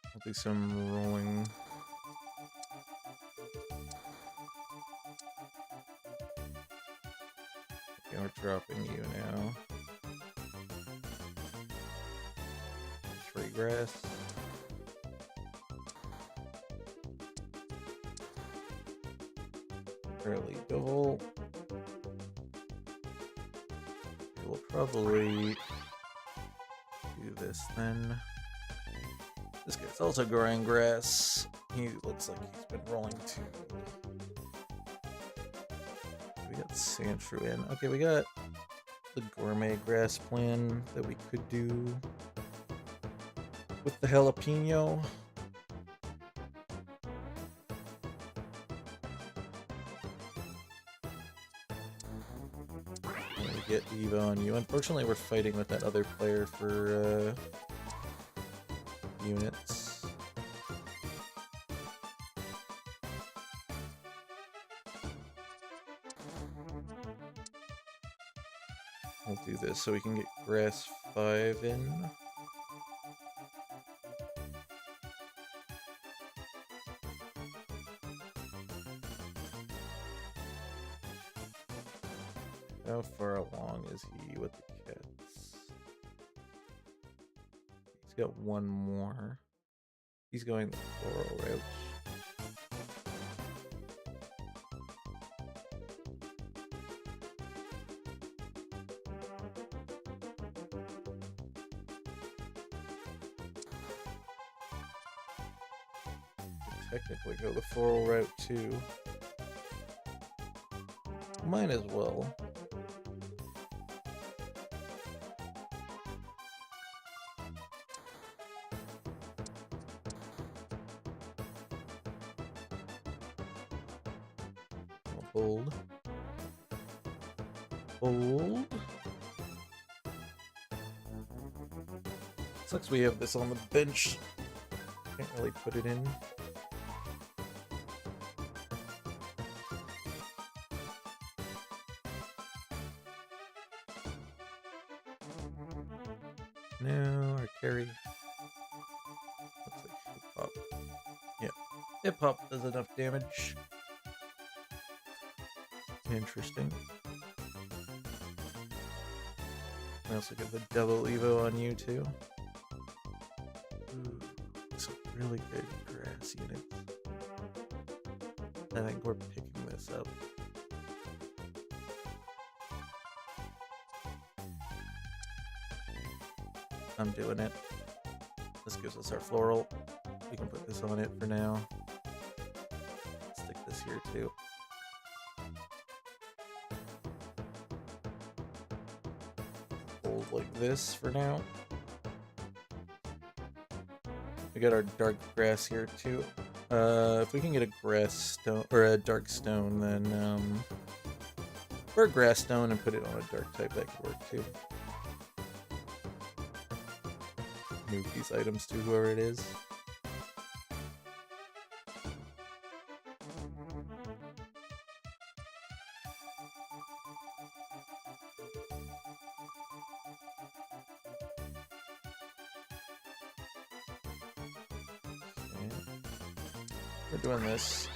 I'll do some rolling. Okay, we're dropping you now. 3 grass. Early double. We'll probably do this then. This guy's also growing grass. He looks like he's been rolling too. We got Sandshrew in. Okay, we got the gourmet grass plan that we could do with the jalapeno. Get Evo on you. Unfortunately, we're fighting with that other player for units. We'll do this so we can get grass 5 in. How far along is he with the cats? He's got one more. He's going the floral route. Technically go the floral route too. Might as well. Hold. Hold. Sucks we have this on the bench. Can't really put it in. No, our carry. Looks like Hip Hop. Yeah. Hip Hop does enough damage. Interesting. I also get the double Evo on you too. Ooh, some really good grass units. I think we're picking this up. I'm doing it. This gives us our floral. We can put this on it for now. Stick this here too. Hold like this for now. We got our dark grass here too. If we can get a grass stone or a dark stone, then or a grass stone and put it on a dark type, that could work too. Move these items to whoever it is. We're doing this.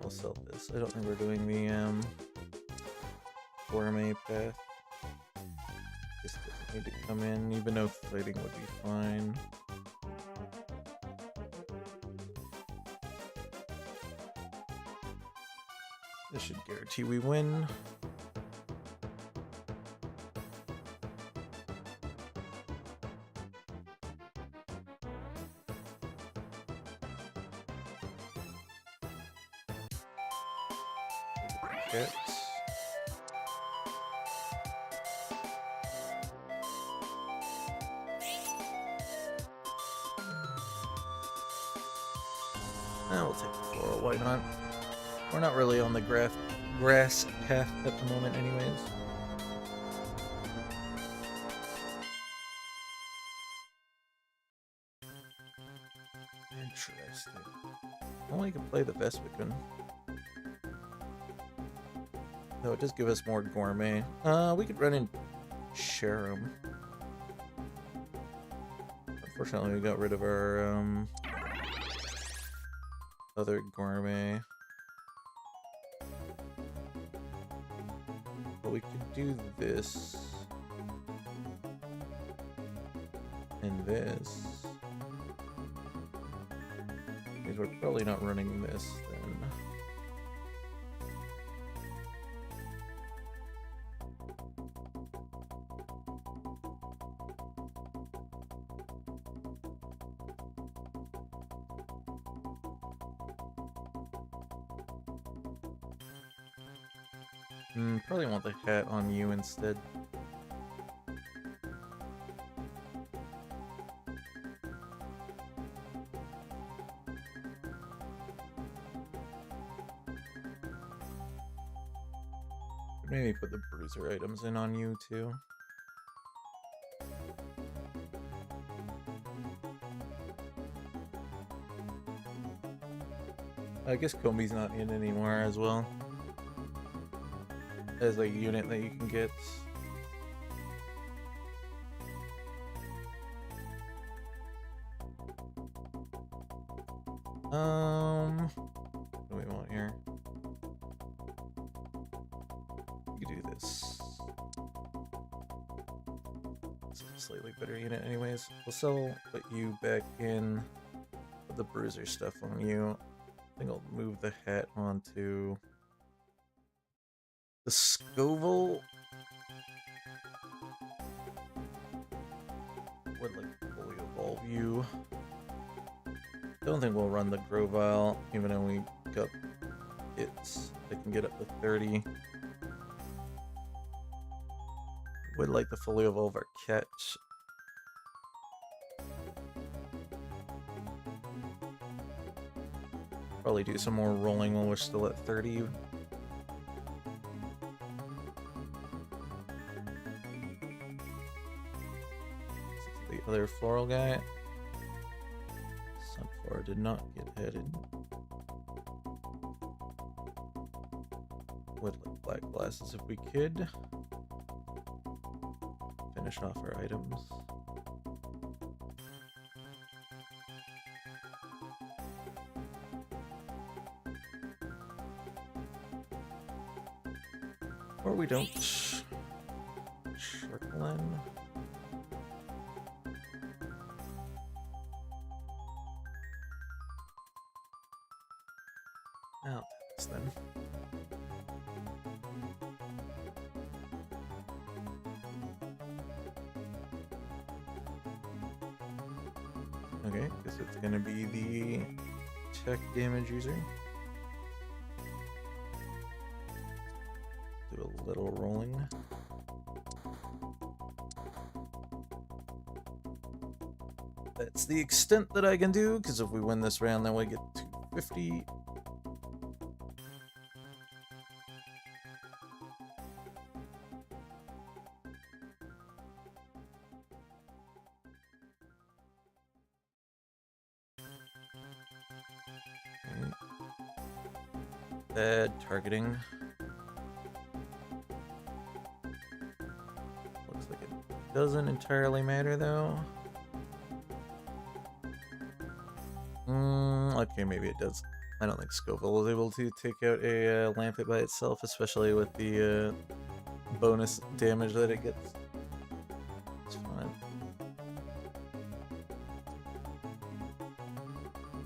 We'll sell this. I don't think we're doing the gourmet path. This doesn't need to come in, even though fighting would be fine. This should guarantee we win. Hits. Now we'll take the floral, why not? We're not really on the grass path at the moment anyways. Interesting. Only can play the Vespiquen. Though it does give us more gourmet. We could run in Sharam. Unfortunately, we got rid of our other gourmet. But we could do this. And this. Because we're probably not running this then. Probably want the hat on you instead. Maybe put the bruiser items in on you too. I guess Combi's not in anymore as well. As a unit that you can get. What do we want here? You can do this. It's a slightly better unit anyways. We'll put you back in, put the bruiser stuff on you. I think I'll move the hat onto the Scoville. Would like fully evolve you. Don't think we'll run the Grovyle, even though we got hits that can get up to 30. Would like to fully evolve our Catch. Probably do some more rolling while we're still at 30. The other floral guy. Sunflower did not get headed. Would like black glasses if we could. Finish off our items. Or we don't. I'll do this then. Okay, guess it's gonna be the tech damage user. Do a little rolling. That's the extent that I can do, because if we win this round, then we get 250. Okay. Bad targeting. Looks like it doesn't entirely matter, though. Okay, maybe it does. I don't think Scoville was able to take out a Lampet by itself, especially with the bonus damage that it gets. It's fine.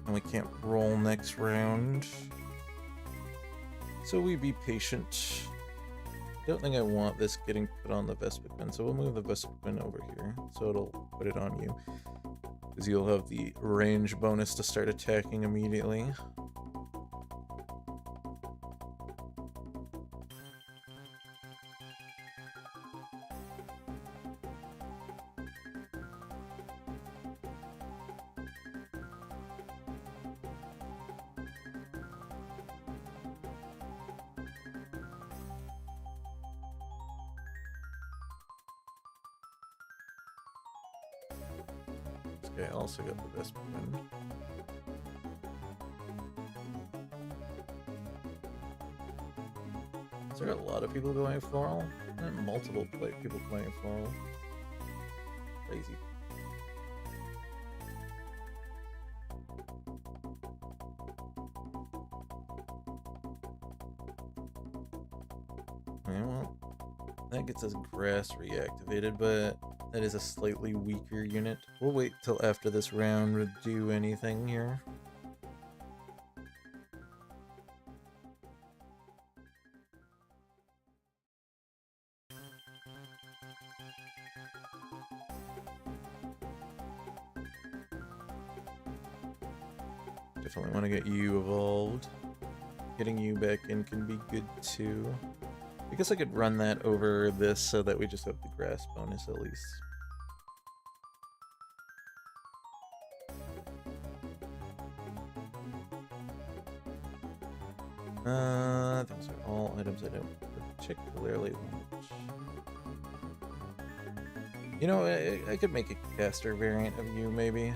And we can't roll next round. So we be patient. Don't think I want this getting put on the Vespiquen, so we'll move the Vespiquen over here, so it'll put it on you. Because you'll have the range bonus to start attacking immediately. Okay, I also got the best one. Is there a lot of people going floral? Multiple people playing floral. Crazy. Okay, well, that gets us grass reactivated, but that is a slightly weaker unit. We'll wait till after this round to do anything here. Definitely want to get you evolved. Getting you back in can be good too. I guess I could run that over this so that we just have the grass bonus at least. Those are all items I don't particularly want. You know, I could make a caster variant of you, maybe.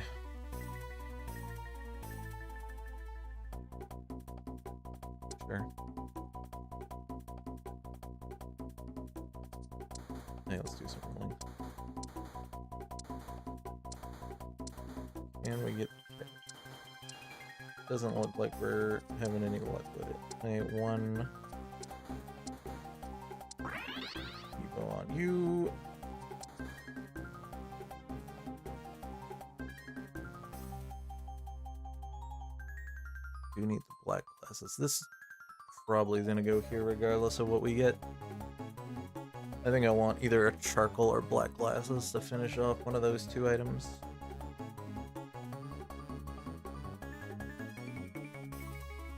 Sure. Hey, let's do some rolling. And we get... Doesn't look like we're having any luck with it. Okay, one... Evo on you. Do need the black glasses. This probably is gonna go here regardless of what we get. I think I want either a charcoal or black glasses to finish off one of those two items.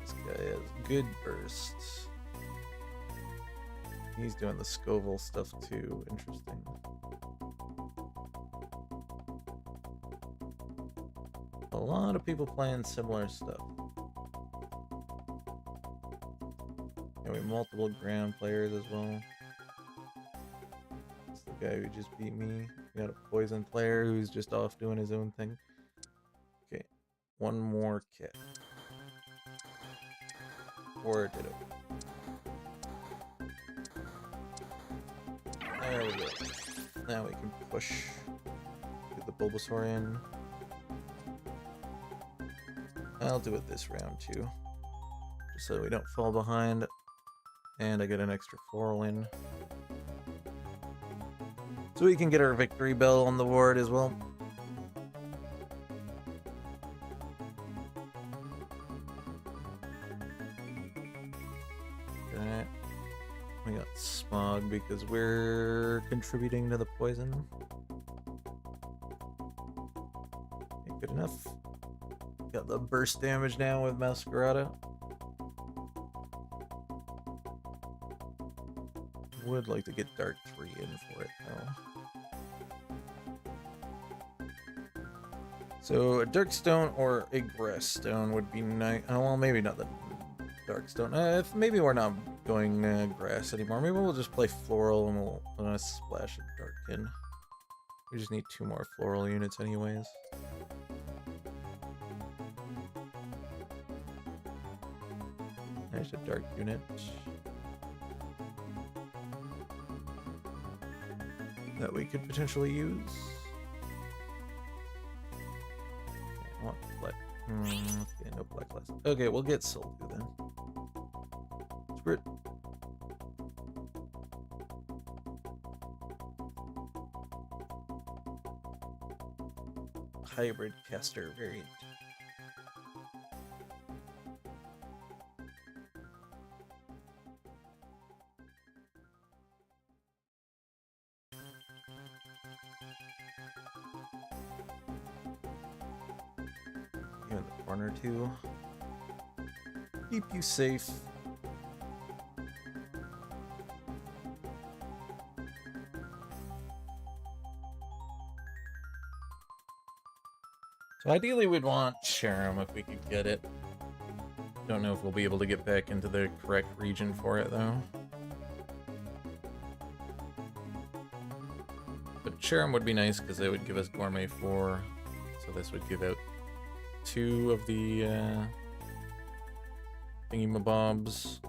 This guy has good burst. He's doing the Scoville stuff too. Interesting. A lot of people playing similar stuff. And we have multiple ground players as well. It's the guy who just beat me. We got a poison player who's just off doing his own thing. Okay, one more kit. Or ditto. There we go. Now we can push. Get the Bulbasaurian. I'll do it this round too. Just so we don't fall behind. And I get an extra floral in. So we can get our victory bell on the board as well. Alright. We got smog because we're contributing to the poison. Okay, good enough. Got the burst damage now with Masquerada. Would like to get Dark 3 in for it though. So a Dark Stone or a Grass Stone would be nice. Oh, well, maybe not the Dark Stone. If maybe we're not going Grass anymore, maybe we'll just play Floral and we'll splash a Darkin. We just need 2 more Floral units anyways. There's a Dark unit. That we could potentially use. I want black. Okay, no black last. Okay, we'll get Soldu then. Screw it. Hybrid caster variant. You in the corner too. Keep you safe. So ideally we'd want Cherim if we could get it. Don't know if we'll be able to get back into the correct region for it though. But Cherim would be nice because they would give us Gourmet 4. So this would give out 2 of the thingy-mabobs.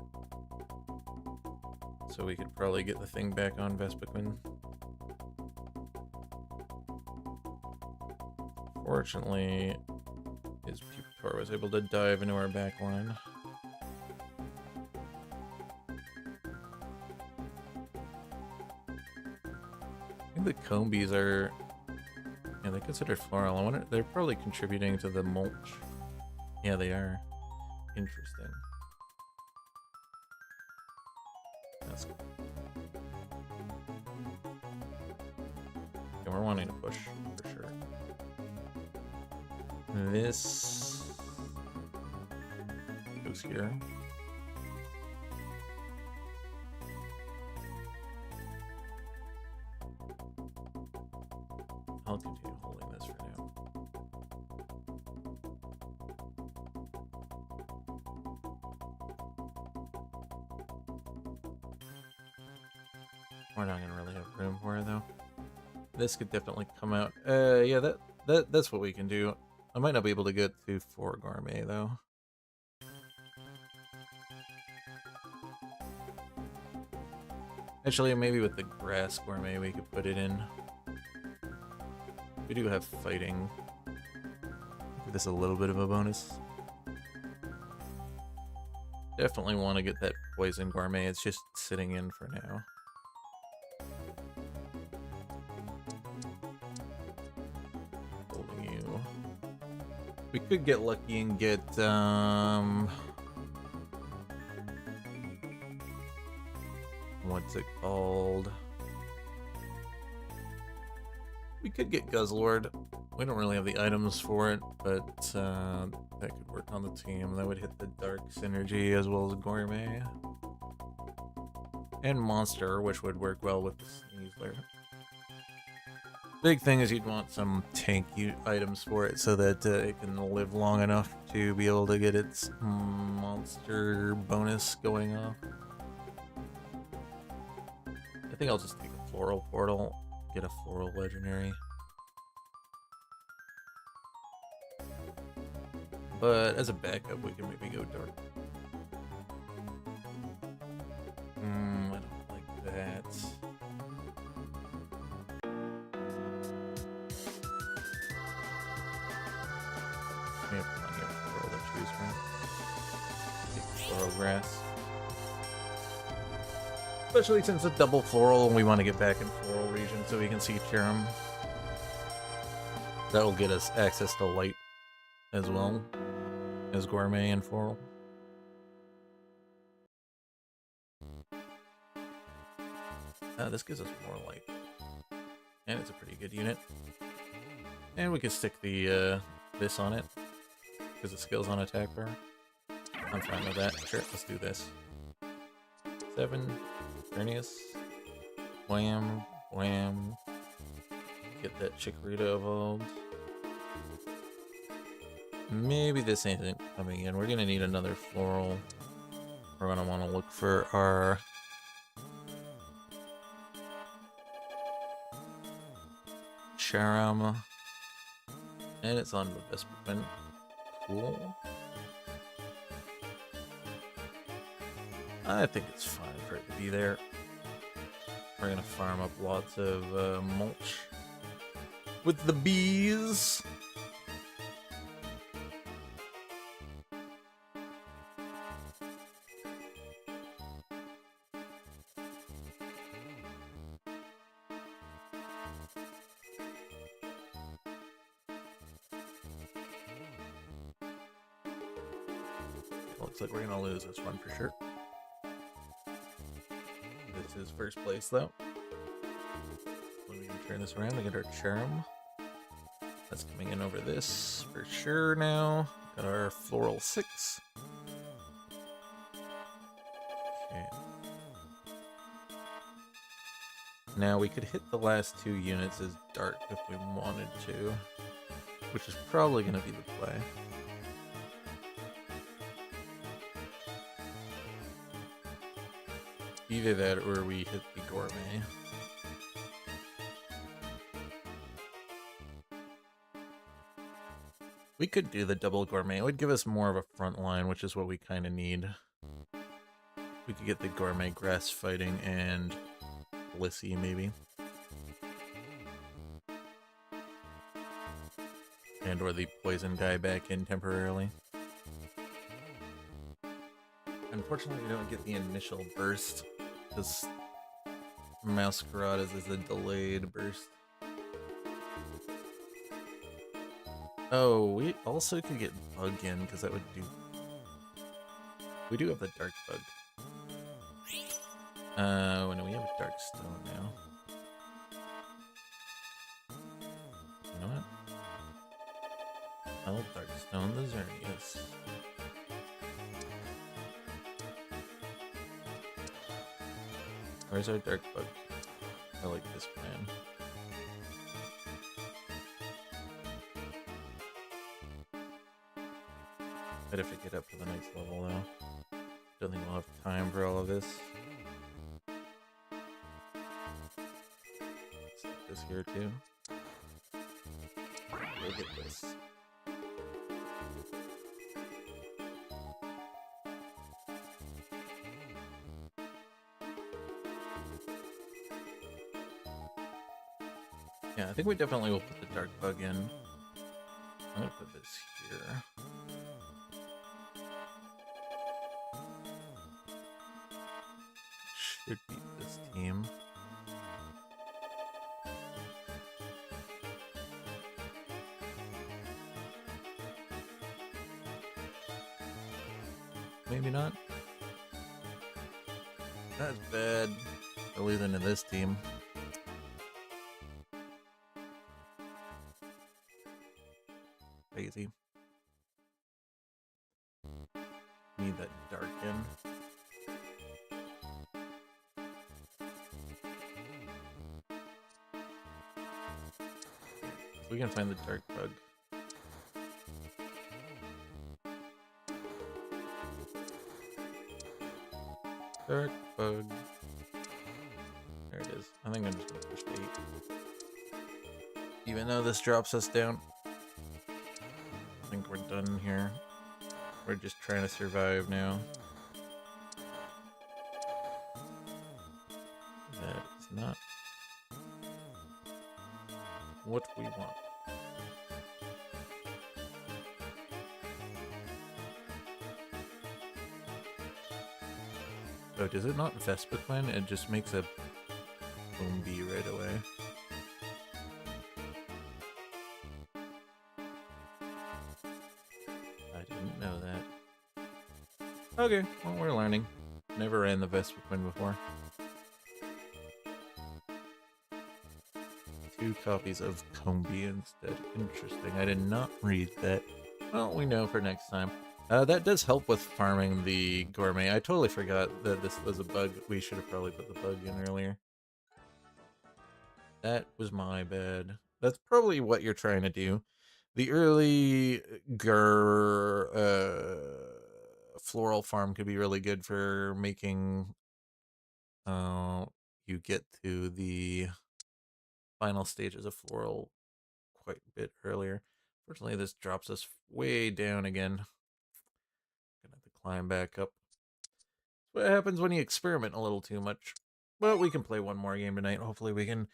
So we could probably get the thing back on Vespiquen. Fortunately, his Pupitor was able to dive into our back line. I think the Combies are... yeah, they're considered floral. I wonder, they're probably contributing to the mulch. Yeah, they are. Interesting. That's cool. Okay, we're wanting to push for sure. This goes here. I'll continue holding this for now. We're not gonna really have room for it though. This could definitely come out. Yeah, that's what we can do. I might not be able to get to 4 Gourmet though. Actually, maybe with the Grass Gourmet we could put it in. We do have fighting. Give this a little bit of a bonus. Definitely want to get that Poison Gourmet. It's just sitting in for now. Holding you. We could get lucky and get what's it called? We could get Guzzlord. We don't really have the items for it, but that could work on the team. That would hit the Dark Synergy as well as Gourmet. And Monster, which would work well with the Sneasler. Big thing is you'd want some tank items for it so that it can live long enough to be able to get its monster bonus going off. I think I'll just take a Floral Portal, get a Floral Legendary. But as a backup, we can maybe go Dark. I don't like that. We have plenty of Floral to choose from. Take Floral Grass. Especially since it's double Floral and we want to get back in Floral region so we can see Cherim. That will get us access to light as well as Gourmet and Floral. This gives us more light. And it's a pretty good unit. And we could stick the this on it, because it skills on attack bar. I'm fine with that. Sure, let's do this. 7, Vernius, wham, wham. Get that Chikorita evolved. Maybe this ain't coming in. We're gonna need another floral. We're gonna want to look for our Charam. And it's on the Vespiquen. Cool. I think it's fine for it to be there. We're gonna farm up lots of mulch with the bees. Looks like we're gonna lose this one for sure. This is first place though. When we can turn this around, we get our Charm. That's coming in over this for sure now. Got our Floral 6. Okay. Now we could hit the last 2 units as dark if we wanted to, which is probably going to be the play. Either that or we hit the Gourmet. We could do the double Gourmet. It would give us more of a front line, which is what we kind of need. We could get the Gourmet Grass Fighting and Blissey, maybe. And or the Poison guy back in temporarily. Unfortunately, we don't get the initial burst, because Masquerade is a delayed burst. Oh, we also could get Bug in, because that would do... We do have the Dark Bug. Oh, no, we have a Dark Stone now. You know what? I'll Dark Stone the Xerneas. Where's our Dark Bug? I like this plan. I'd have to get up to the next level though. Don't think we'll have time for all of this. Stick this here too. We'll get this. Yeah, I think we definitely will put the Dark Bug in. I'm gonna put this here. Should beat this team. Maybe not. That's bad. They're losing to this team. Crazy. Need that Darken. We can find the Dark Bug. Dark Bug. There it is. I think I'm just gonna push the 8. Even though this drops us down. I think we're done here. We're just trying to survive now. That is not what we want. Oh, does it not Vespiquen? It just makes a Boom Bee right away. I didn't know that. Okay, well, we're learning. Never ran the Vespiquen before. 2 copies of Combi instead. Interesting. I did not read that. Well, we know for next time. That does help with farming the gourmet. I totally forgot that this was a bug. We should have probably put the bug in earlier. That was my bad. That's probably what you're trying to do. The early floral farm could be really good for making you get to the final stages of floral quite a bit earlier. Fortunately, this drops us way down again. Gonna have to climb back up. That's what happens when you experiment a little too much. But we can play one more game tonight. Hopefully we can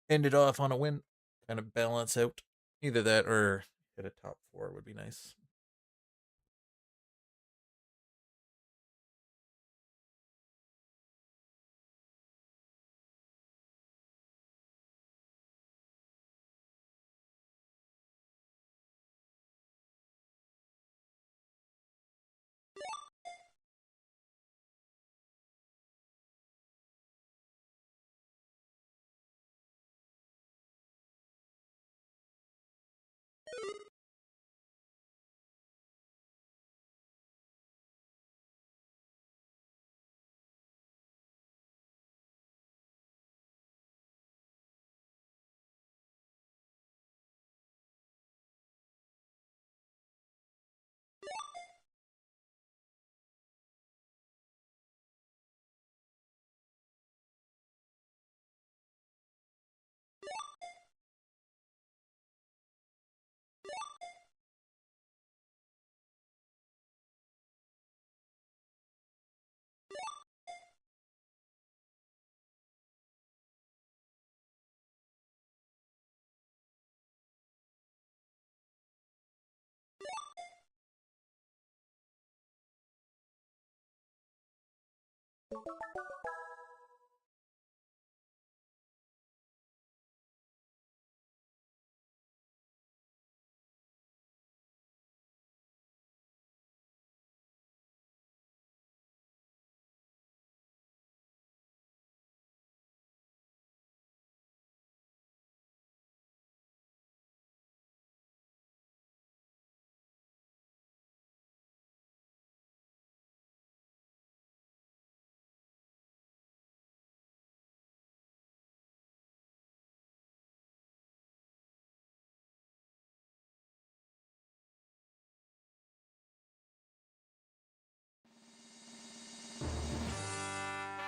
end it off on a win. Kind of balance out. Either that or hit a top 4 would be nice.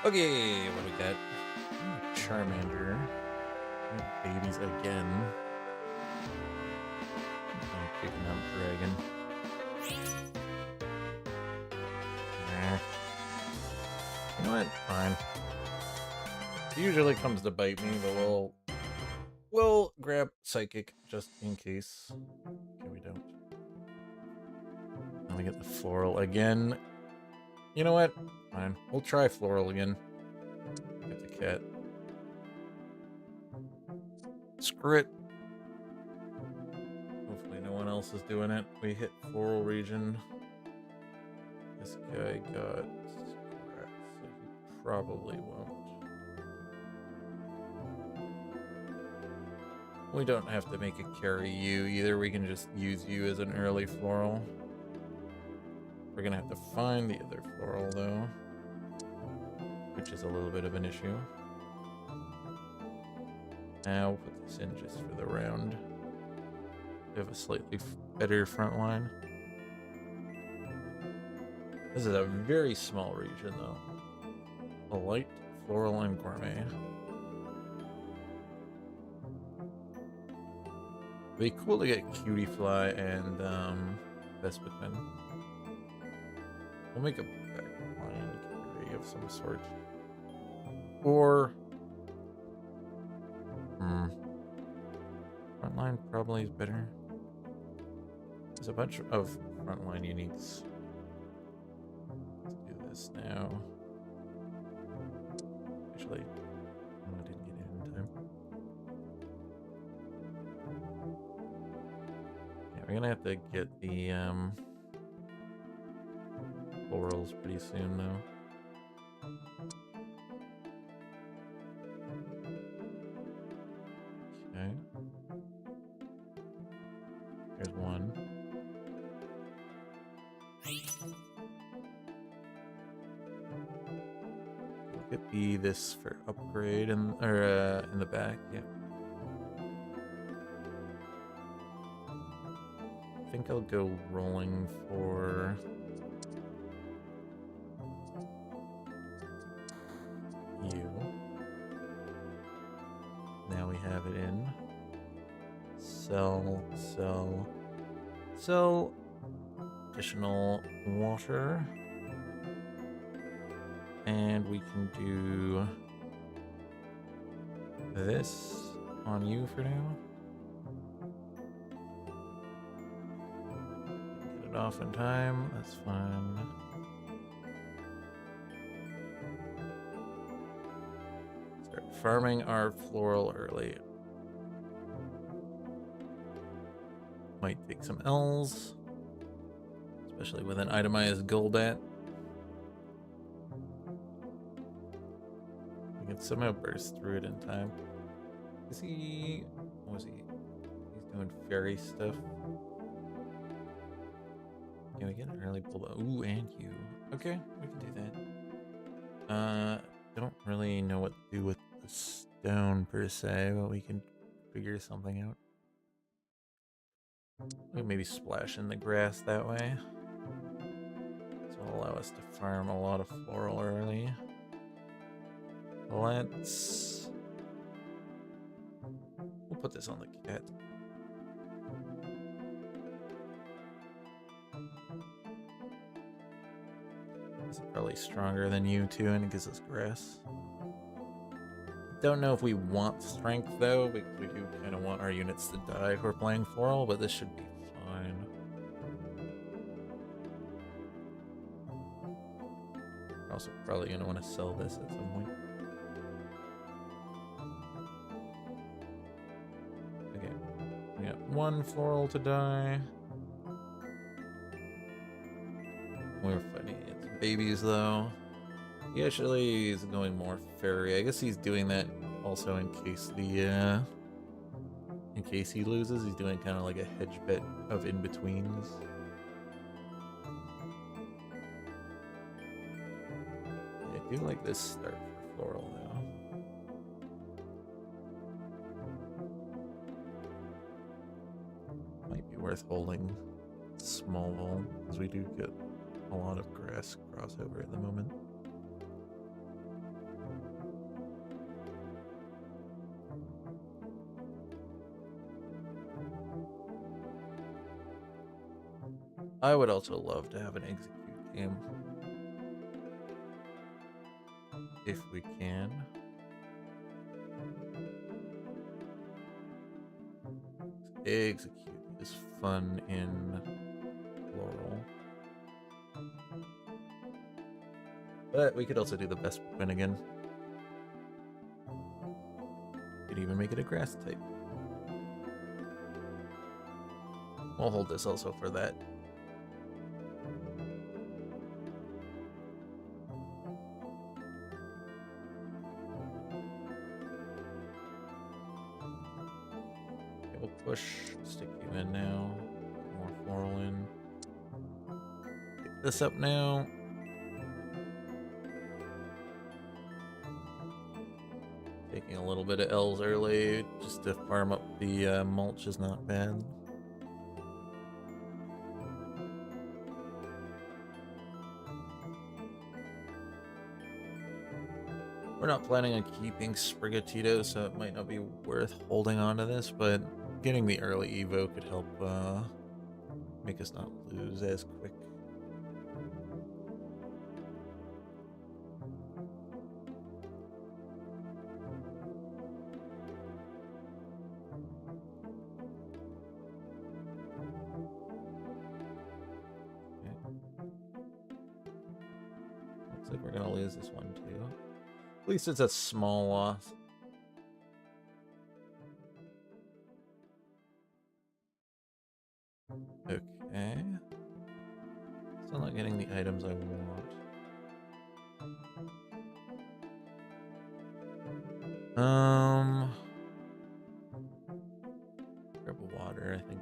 Okay, what do we got? Charmander. Babies again. I'm picking up Dragon. You know what? Fine. It usually comes to bite me, but we'll grab Psychic just in case. Okay, we don't. Then we get the Floral again. You know what? Fine. We'll try Floral again. Get the cat. Screw it. Hopefully no one else is doing it. We hit Floral region. This guy got scratch, so he probably won't. We don't have to make it carry you either. We can just use you as an early Floral. We're gonna have to find the other Floral though, which is a little bit of an issue. Now we'll put this in just for the round. We have a slightly better front line. This is a very small region though. A light, Floral, and Gourmet. It'd be cool to get Cutiefly and Vespiquen. We'll make a backline carry of some sort. Or frontline probably is better. There's a bunch of frontline uniques. Let's do this now. Actually, I didn't get it in time. Yeah, we're gonna have to get the Florals pretty soon though. Okay. Could be this for upgrade in the back. Yeah. I think I'll go rolling for you. Now we have it in. Sell. Additional water. And we can do this on you for now. Get it off in time, that's fine. Start farming our floral early. Might take some L's, especially with an itemized Golbat. We can somehow burst through it in time. Is he... what was he? He's doing fairy stuff. Can we get an early pull? Ooh, and you. Okay, we can do that. Don't really know what to do with the stone per se, but we can figure something out. We'll maybe splash in the grass that way. This will allow us to farm a lot of floral early. We'll put this on the cat. This is probably stronger than you too, and it gives us grass. Don't know if we want strength though, because we do kind of want our units to die if we're playing floral, but this should be fine. We're also probably going to want to sell this at some point. Okay, we got one floral to die. We're fighting against babies though. He actually is going more fairy. I guess he's doing that also in case the in case he loses. He's doing kind of like a hedge bet of in-betweens. Yeah, I do like this start for floral though. Might be worth holding Smallville, because we do get a lot of grass crossover at the moment. I would also love to have an execute game. If we can. Execute is fun in floral. But we could also do the best win again. Could even make it a grass type. We'll hold this also for that. We'll push, stick you in now. More floral in. Pick this up now. Taking a little bit of L's early just to farm up the mulch is not bad. We're not planning on keeping Sprigatito, so it might not be worth holding on to this, but getting the early Evo could help make us not lose as quick. Okay. Looks like we're gonna lose this one too. At least it's a small loss. Okay. Still not getting the items I want. Grab a water, I think.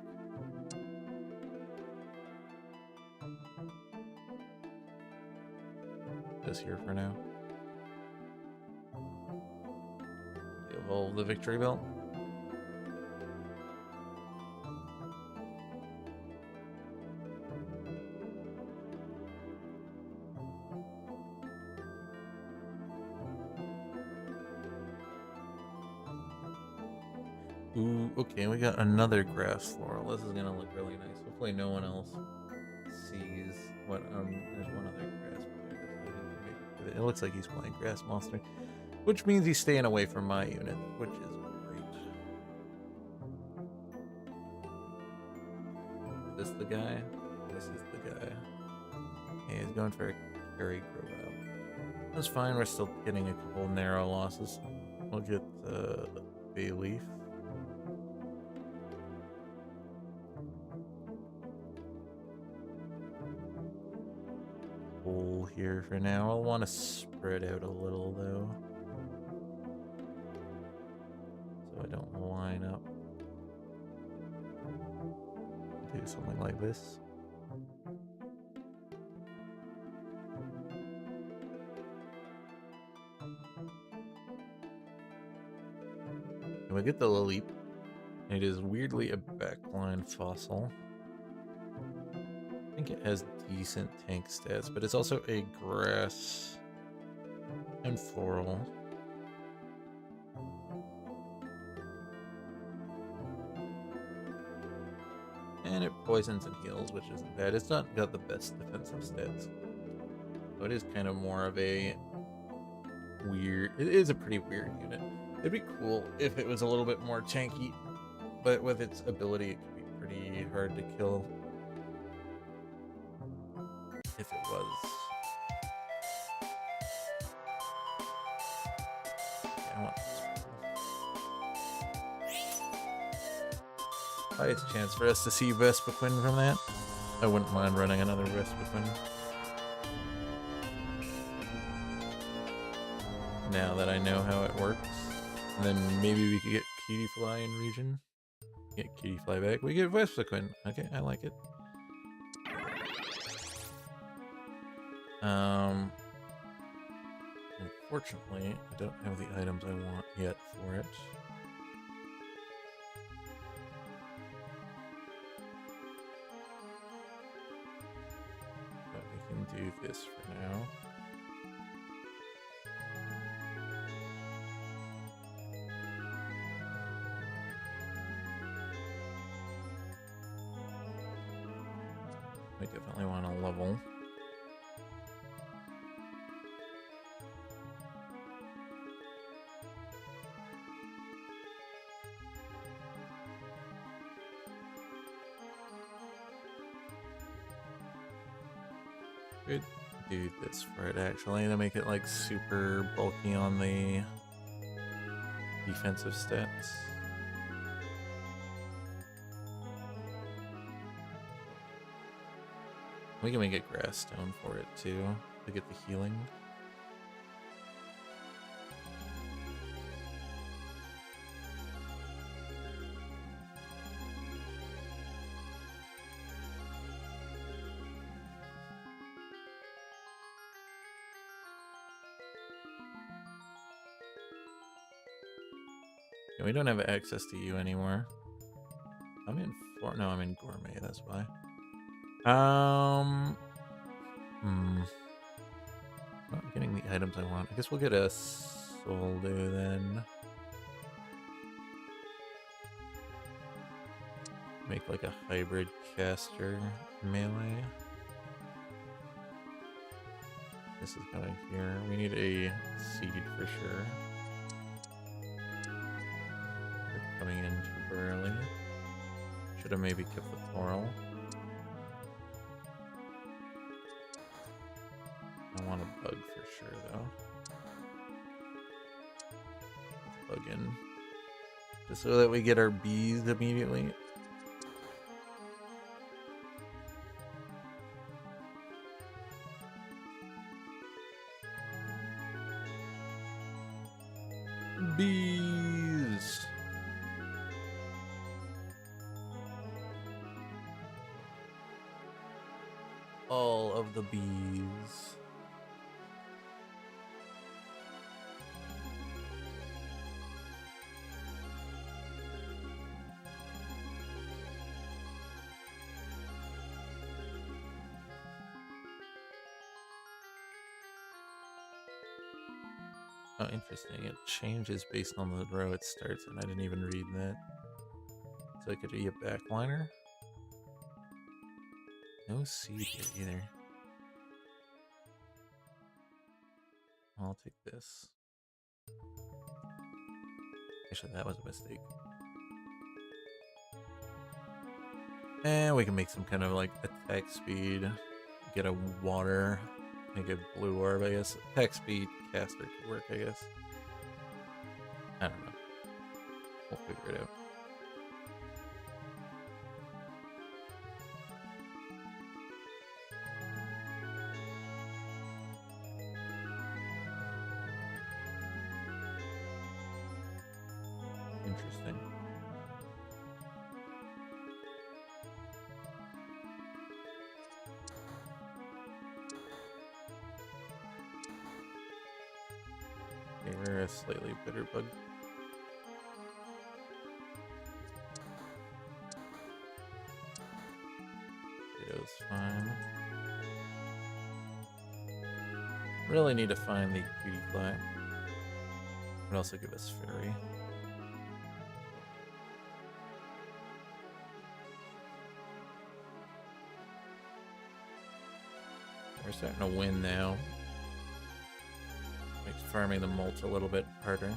this here for now. Evolve the victory belt. Ooh, okay, we got another grass floral. This is gonna look really nice. Hopefully no one else sees what, there's one other grass player. It looks like he's playing Grass Monster, which means he's staying away from my unit, which is great. Is this the guy? This is the guy. Hey, he's going for a carry grow out. That's fine, we're still getting a couple narrow losses. We'll get Bay Leaf. Here for now. I'll want to spread out a little though, so I don't line up. Do something like this. And we get the Laleep. It is weirdly a backline fossil. I think it has decent tank stats, but it's also a grass and floral. And it poisons and heals, which isn't bad. It's not got the best defensive stats. So it is kind of more of a weird... It is a pretty weird unit. It'd be cool if it was a little bit more tanky, but with its ability, it could be pretty hard to kill. If it was. Yeah, I want this. Highest chance for us to see Vespiquen from that. I wouldn't mind running another Vespiquen. Now that I know how it works. And then maybe we could get Cutiefly in region. Get Cutiefly back. We get Vespiquen. Okay, I like it. Unfortunately, I don't have the items I want yet for it. But we can do this for now. We definitely want to level. Could do this for it actually to make it like super bulky on the defensive stats. We can make it grass stone for it too to get the healing. Yeah, we don't have access to you anymore. I'm in I'm in Gourmet, that's why. Not getting the items I want. I guess we'll get a Soldo then. Make like a hybrid caster melee. This is going here. We need a seed for sure. We're coming in too early. Should have maybe kept the floral. I want a bug for sure though. Bug in. Just so that we get our bees immediately. Bees. All of the bees. Oh, interesting. It changes based on the row it starts in. I didn't even read that. So it could be a backliner. No seed here either. I'll take this. Actually, that was a mistake. And we can make some kind of like attack speed. Get a water. Make a blue orb, I guess. Attack speed caster could work, I guess. I don't know. We'll figure it out. Interesting. Okay, we're a slightly bitter bug. Potatoes fine. Really need to find the cutie fly. Would also give us fairy. We're starting to win now. Makes farming the molt a little bit harder.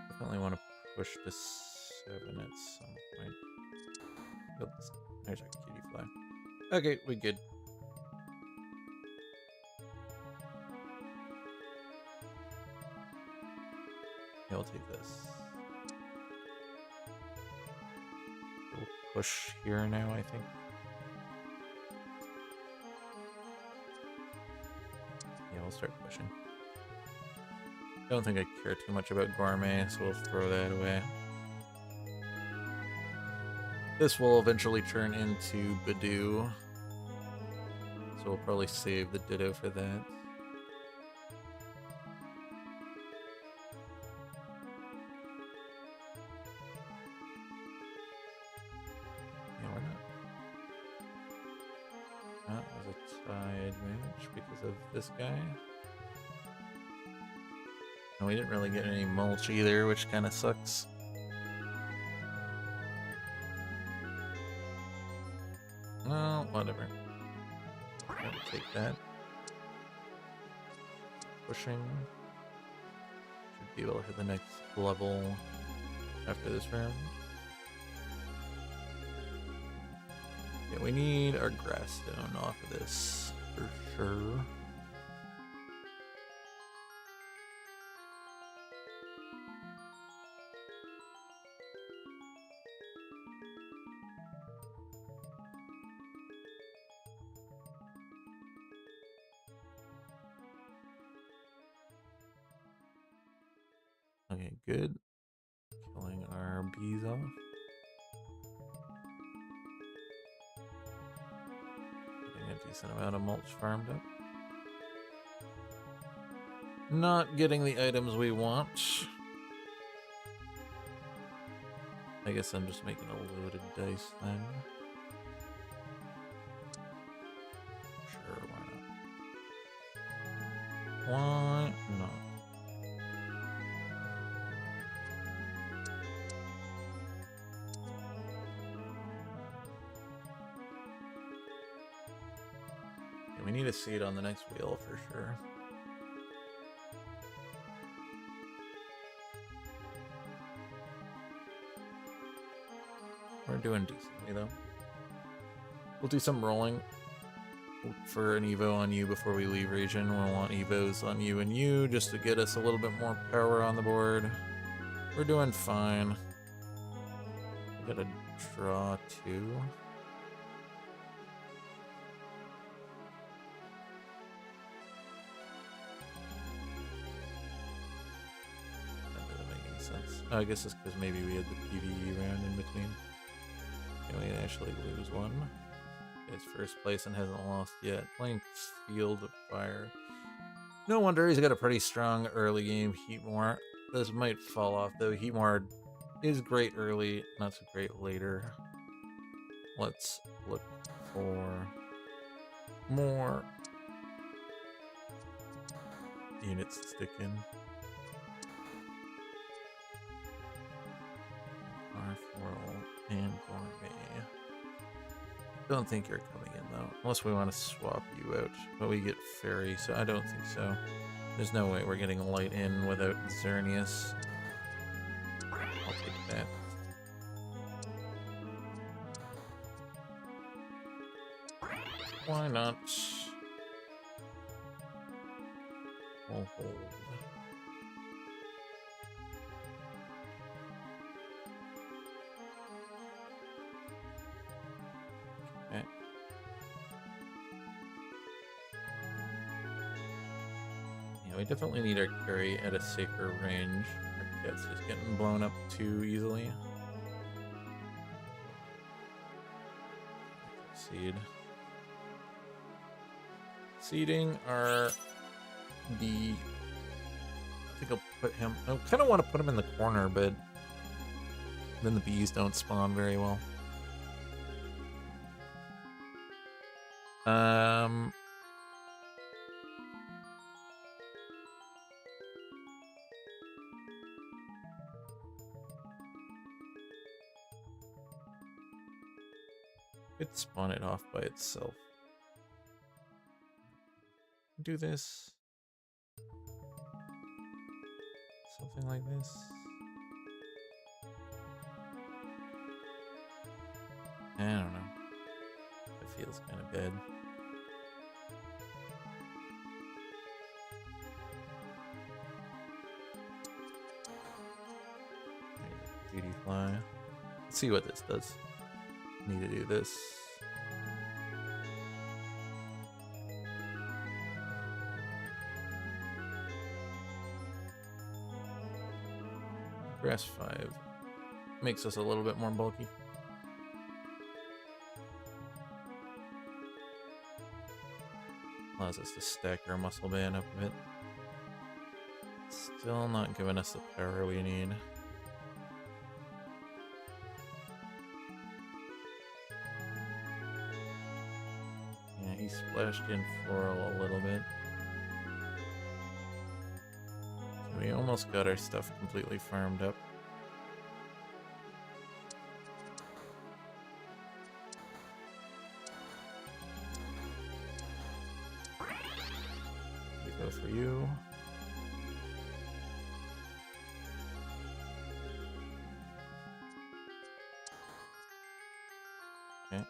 Definitely want to push to 7 at some point. Oops, there's our cutie fly. Okay, we good. Yeah, I'll take this. We'll push here now, I think. Yeah, we'll start pushing. Don't think I care too much about Gourmet, so we'll throw that away. This will eventually turn into Badoo, so we'll probably save the Ditto for that. Yeah, we're not. That was a tie advantage because of this guy. And we didn't really get any mulch either, which kind of sucks. Well, whatever. I'll take that. Pushing. Should be able to hit the next level after this round. Yeah, we need our grass stone off of this for sure. Okay, good. Killing our bees off. Getting a decent amount of mulch farmed up. Not getting the items we want. I guess I'm just making a loaded dice then. Sure, why not? Why not? Yeah, we need a seed on the next wheel for sure. We're doing decently though. We'll do some rolling for an Evo on you before we leave region. We'll want Evos on you and you just to get us a little bit more power on the board. We're doing fine. We gotta draw 2. That doesn't make any sense. Oh, I guess it's because maybe we had the PvE round in between. Can we actually lose one? He's first place and hasn't lost yet. Playing Field of Fire. No wonder he's got a pretty strong early game Heatmore. This might fall off though. Heatmore is great early, not so great later. let's look for more units to stick in. Floral and gourmet. Don't think you're coming in though, unless we want to swap you out. But we get fairy, so I don't think so. There's no way we're getting light in without Xerneas. I'll take that. Why not? We'll hold. Okay. Yeah, we definitely need our carry at a safer range. Our cat's just getting blown up too easily. Seed. Seeding our bee. I think I'll put him. I kind of want to put him in the corner, but then the bees don't spawn very well. It'd spawn it off by itself. Do this. Something like this. I don't know. It feels kind of bad. Beauty fly. Let's see what this does. Need to do this. Grass 5 makes us a little bit more bulky. Allows us to stack our muscle band up a bit. Still not giving us the power we need. Yeah, he splashed in floral a little bit. We almost got our stuff completely farmed up. We go for you. Okay.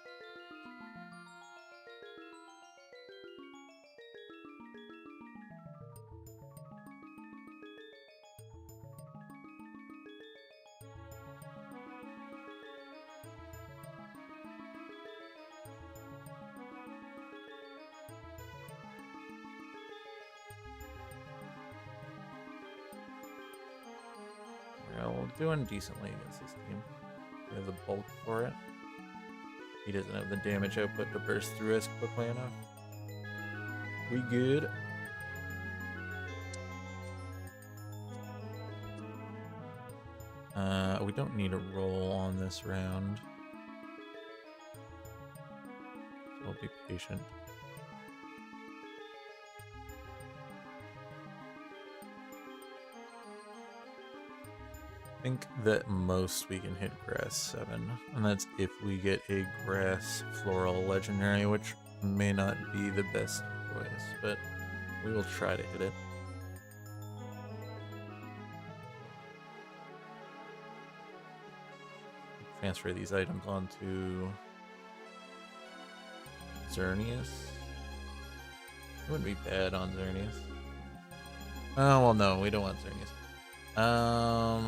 Well, doing decently against this team. We have the bulk for it. He doesn't have the damage output to burst through us quickly enough. We good. We don't need a roll on this round. So we'll be patient. I think that most we can hit grass 7, and that's if we get a grass floral legendary, which may not be the best choice, but we will try to hit it. Transfer these items onto Xerneas. It wouldn't be bad on Xerneas. Oh, well, no, we don't want Xerneas.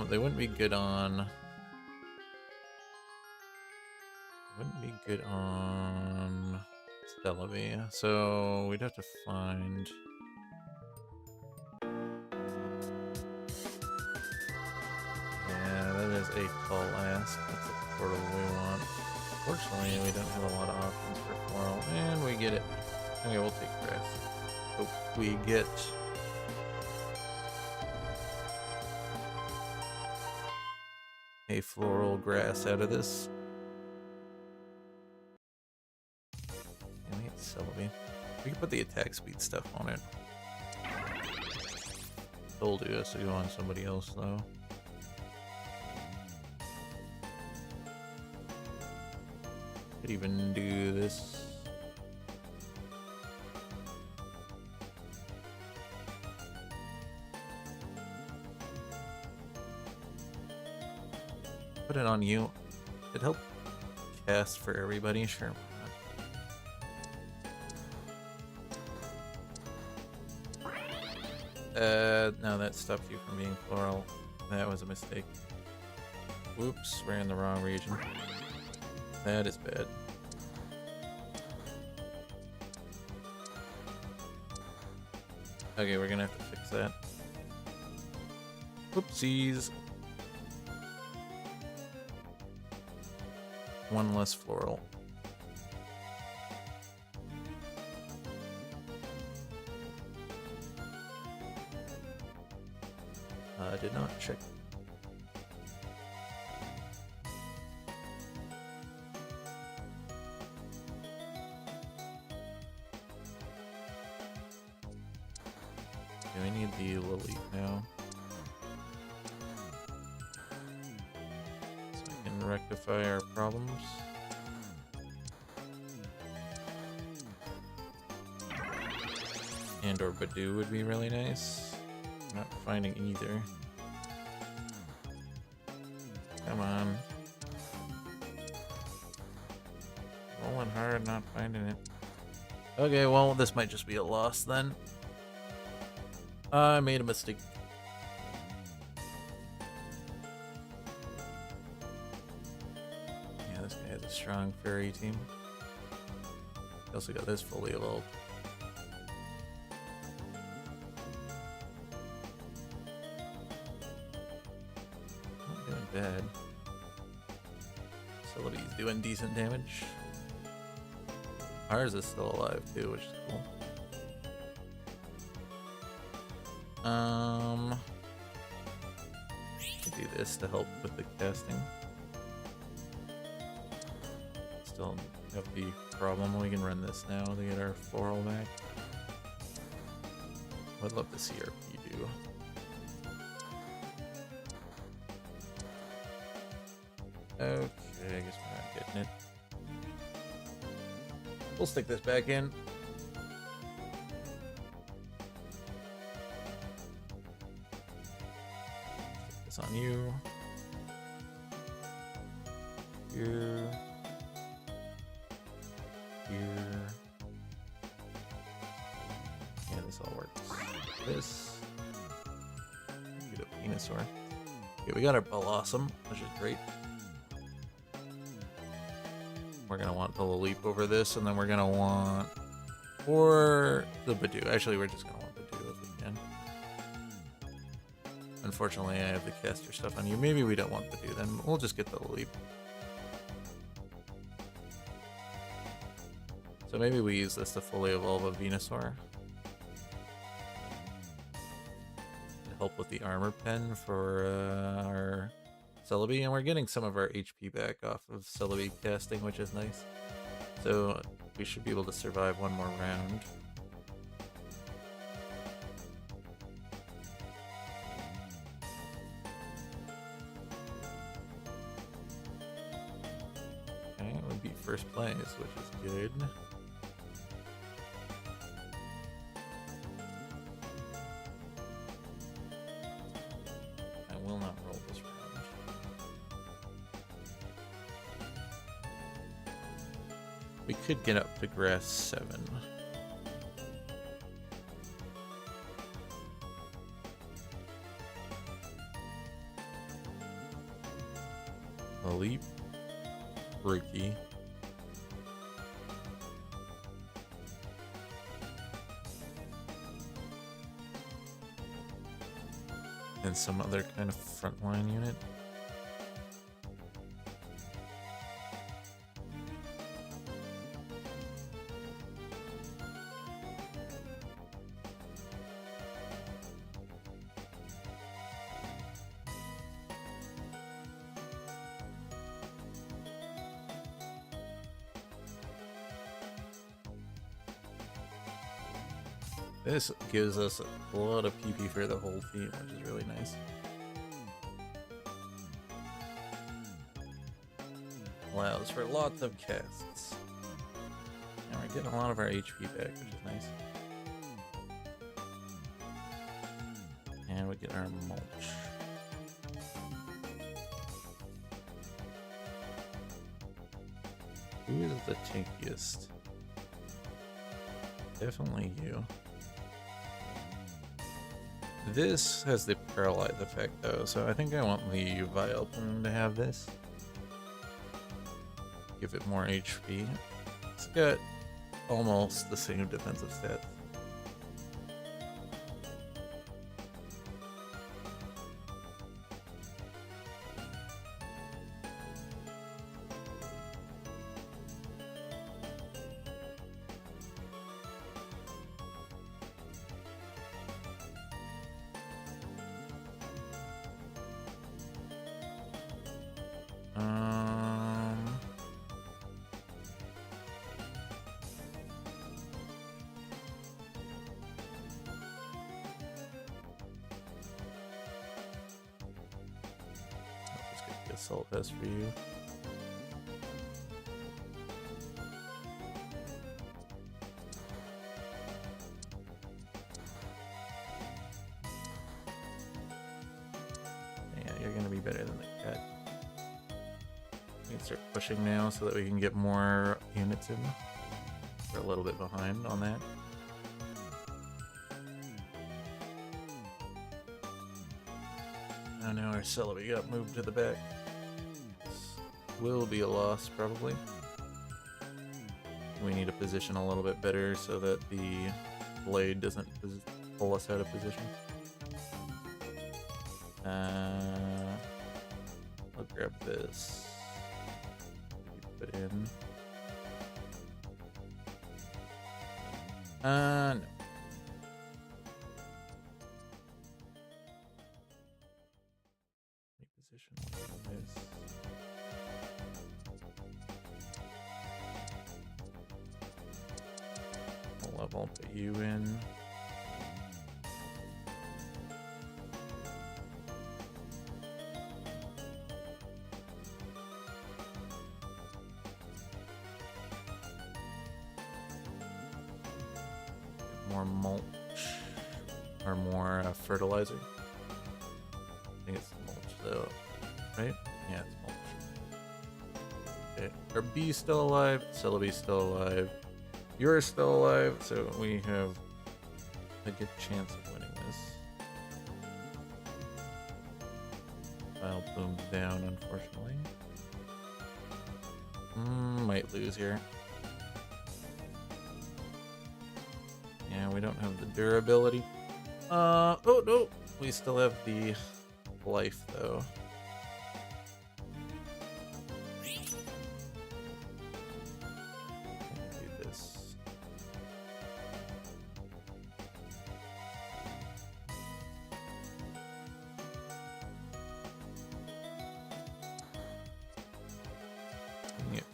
They wouldn't be good on... Wouldn't be good on Celebi, so we'd have to find... Yeah, that is a tall ask. That's a portal we want. Fortunately, we don't have a lot of options for floral, and we get it. Okay, we'll take grass. Hope we get... a floral grass out of this. Celebi. We can put the attack speed stuff on it. Told you us to go on somebody else though. Could even do this. Put it on you. It helped cast for everybody, sure. No, that stopped you from being floral. That was a mistake. Whoops, we're in the wrong region. That is bad. Okay, we're gonna have to fix that. Whoopsies. One less floral. I did not check. Do I need the Lily now? So we can rectify our problems. And or Badoo would be really nice. Not finding either. Come on. Rolling hard, not finding it. Okay, well, this might just be a loss then. I made a mistake. Yeah, this guy has a strong fairy team. He also got this fully evolved. Not doing bad. Celebi's doing decent damage. Ours is still alive too, which is cool. Do this to help with the casting. Still have the problem. We can run this now to get our floral back. Would love to see our P do. Okay, I guess we're not getting it. We'll stick this back in. On you. Here. Here. Yeah, this all works. This. Get a Venusaur. Okay, we got our Blossom, which is great. We're gonna want the Leap over this, and then we're gonna want or the Badoo. Actually, we're just gonna want Badoo if we can. Unfortunately, I have the caster stuff on you. Maybe we don't want to do then. We'll just get the Leap. So maybe we use this to fully evolve a Venusaur. To help with the armor pen for our Celebi. And we're getting some of our HP back off of Celebi casting, which is nice. So we should be able to survive one more round. First place, which is good. I will not roll this round. We could get up to grass 7. A Leap, Rookie. And some other kind of frontline unit. This gives us a lot of PP for the whole team, which is really nice. Allows for lots of casts. And we're getting a lot of our HP back, which is nice. And we get our mulch. Who is the tankiest? Definitely you. This has the paralyze effect though, so I think I want the Vileplume to have this. Give it more HP. It's got almost the same defensive stats. Assault vest for you. Yeah, you're gonna be better than the cat. We can start pushing now so that we can get more units in. We're a little bit behind on that. Oh, now our Celebi got moved to the back. Will be a loss, probably. We need to position a little bit better so that the blade doesn't pull us out of position. I'll grab this. Put in. No. Position this. Level, put you in. More mulch or more fertilizer. I think it's mulch though, right? Yeah, it's mulch. Okay, our bee's still alive. Celebi's still alive. You're still alive, so we have a good chance of winning this. Vileplume's down, unfortunately. Might lose here. Yeah, we don't have the durability. Oh no! We still have the life, though.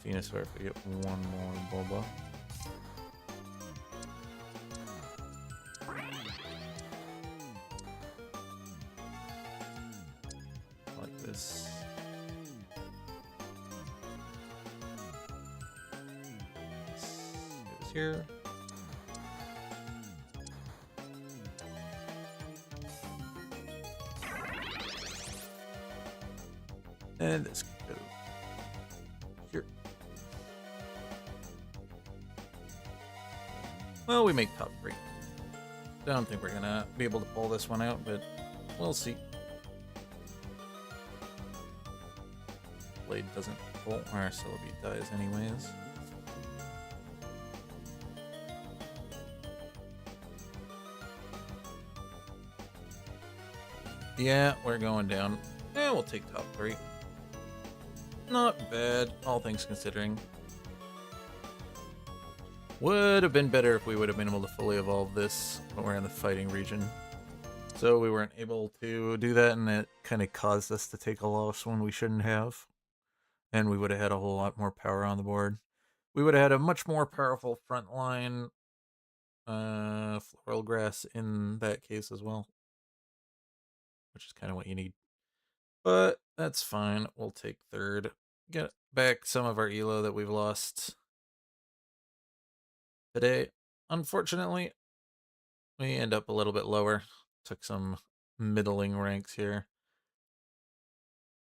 Venusaur if we get one more Boba. Like this. This goes here. And this goes here. Well, we make top 3. Don't think we're gonna be able to pull this one out, but we'll see. Blade doesn't pull, our Celebi dies anyways. Yeah, we're going down. Yeah, we'll take top 3. Not bad, all things considering. Would have been better if we would have been able to fully evolve this when we're in the fighting region. So we weren't able to do that, and it kind of caused us to take a loss when we shouldn't have. And we would have had a whole lot more power on the board. We would have had a much more powerful front line floral grass in that case as well, which is kind of what you need. But that's fine. We'll take third. Get back some of our elo that we've lost today. Unfortunately, we end up a little bit lower. Took some middling ranks here.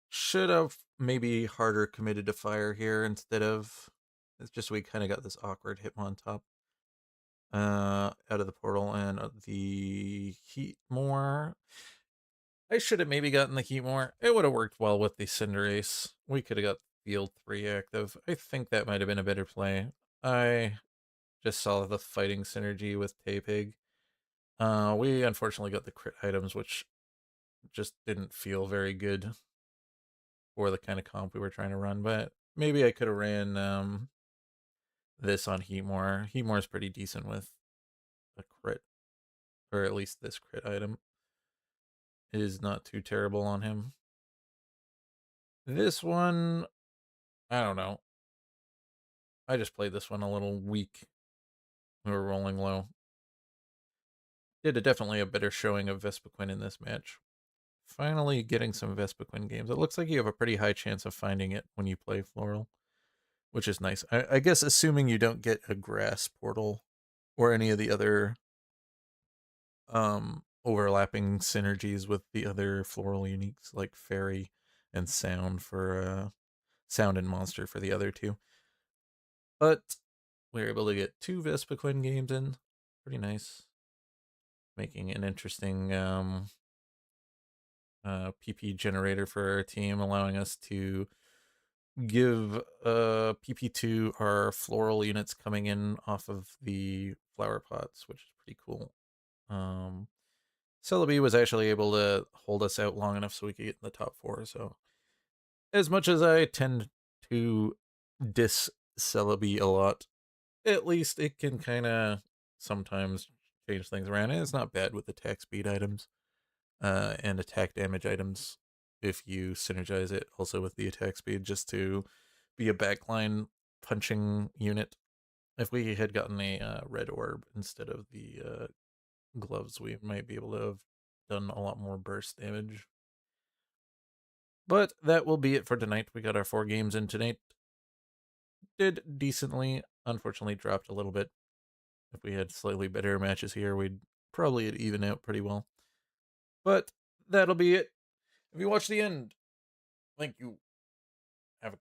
Should have maybe harder committed to fire here instead of. It's just we kind of got this awkward Hitmontop out of the portal, and the heat more. I should have maybe gotten the heat more. It would have worked well with the Cinderace. We could have got field 3 active. I think that might have been a better play. I just saw the fighting synergy with Tepig. We unfortunately got the crit items, which just didn't feel very good for the kind of comp we were trying to run, but maybe I could have ran this on Heatmore. Heatmore is pretty decent with a crit, or at least this crit item is not too terrible on him. This one, I don't know. I just played this one a little weak. We were rolling low. Did definitely a better showing of Vespiquen in this match. Finally getting some Vespiquen games. It looks like you have a pretty high chance of finding it when you play Floral, which is nice. I guess assuming you don't get a Grass Portal or any of the other overlapping synergies with the other Floral uniques like Fairy and Sound for Sound and Monster for the other two. But we were able to get 2 Vespiquen games in. Pretty nice. Making an interesting PP generator for our team, allowing us to give PP to our floral units coming in off of the flower pots, which is pretty cool. Celebi was actually able to hold us out long enough so we could get in the top 4. So, as much as I tend to diss Celebi a lot, at least it can kind of sometimes change things around. And it's not bad with attack speed items and attack damage items if you synergize it also with the attack speed just to be a backline punching unit. If we had gotten a red orb instead of the gloves, we might be able to have done a lot more burst damage. But that will be it for tonight. We got our 4 games in tonight. Did decently. Unfortunately, dropped a little bit. If we had slightly better matches here, we'd probably even out pretty well. But that'll be it. If you watched the end, thank you.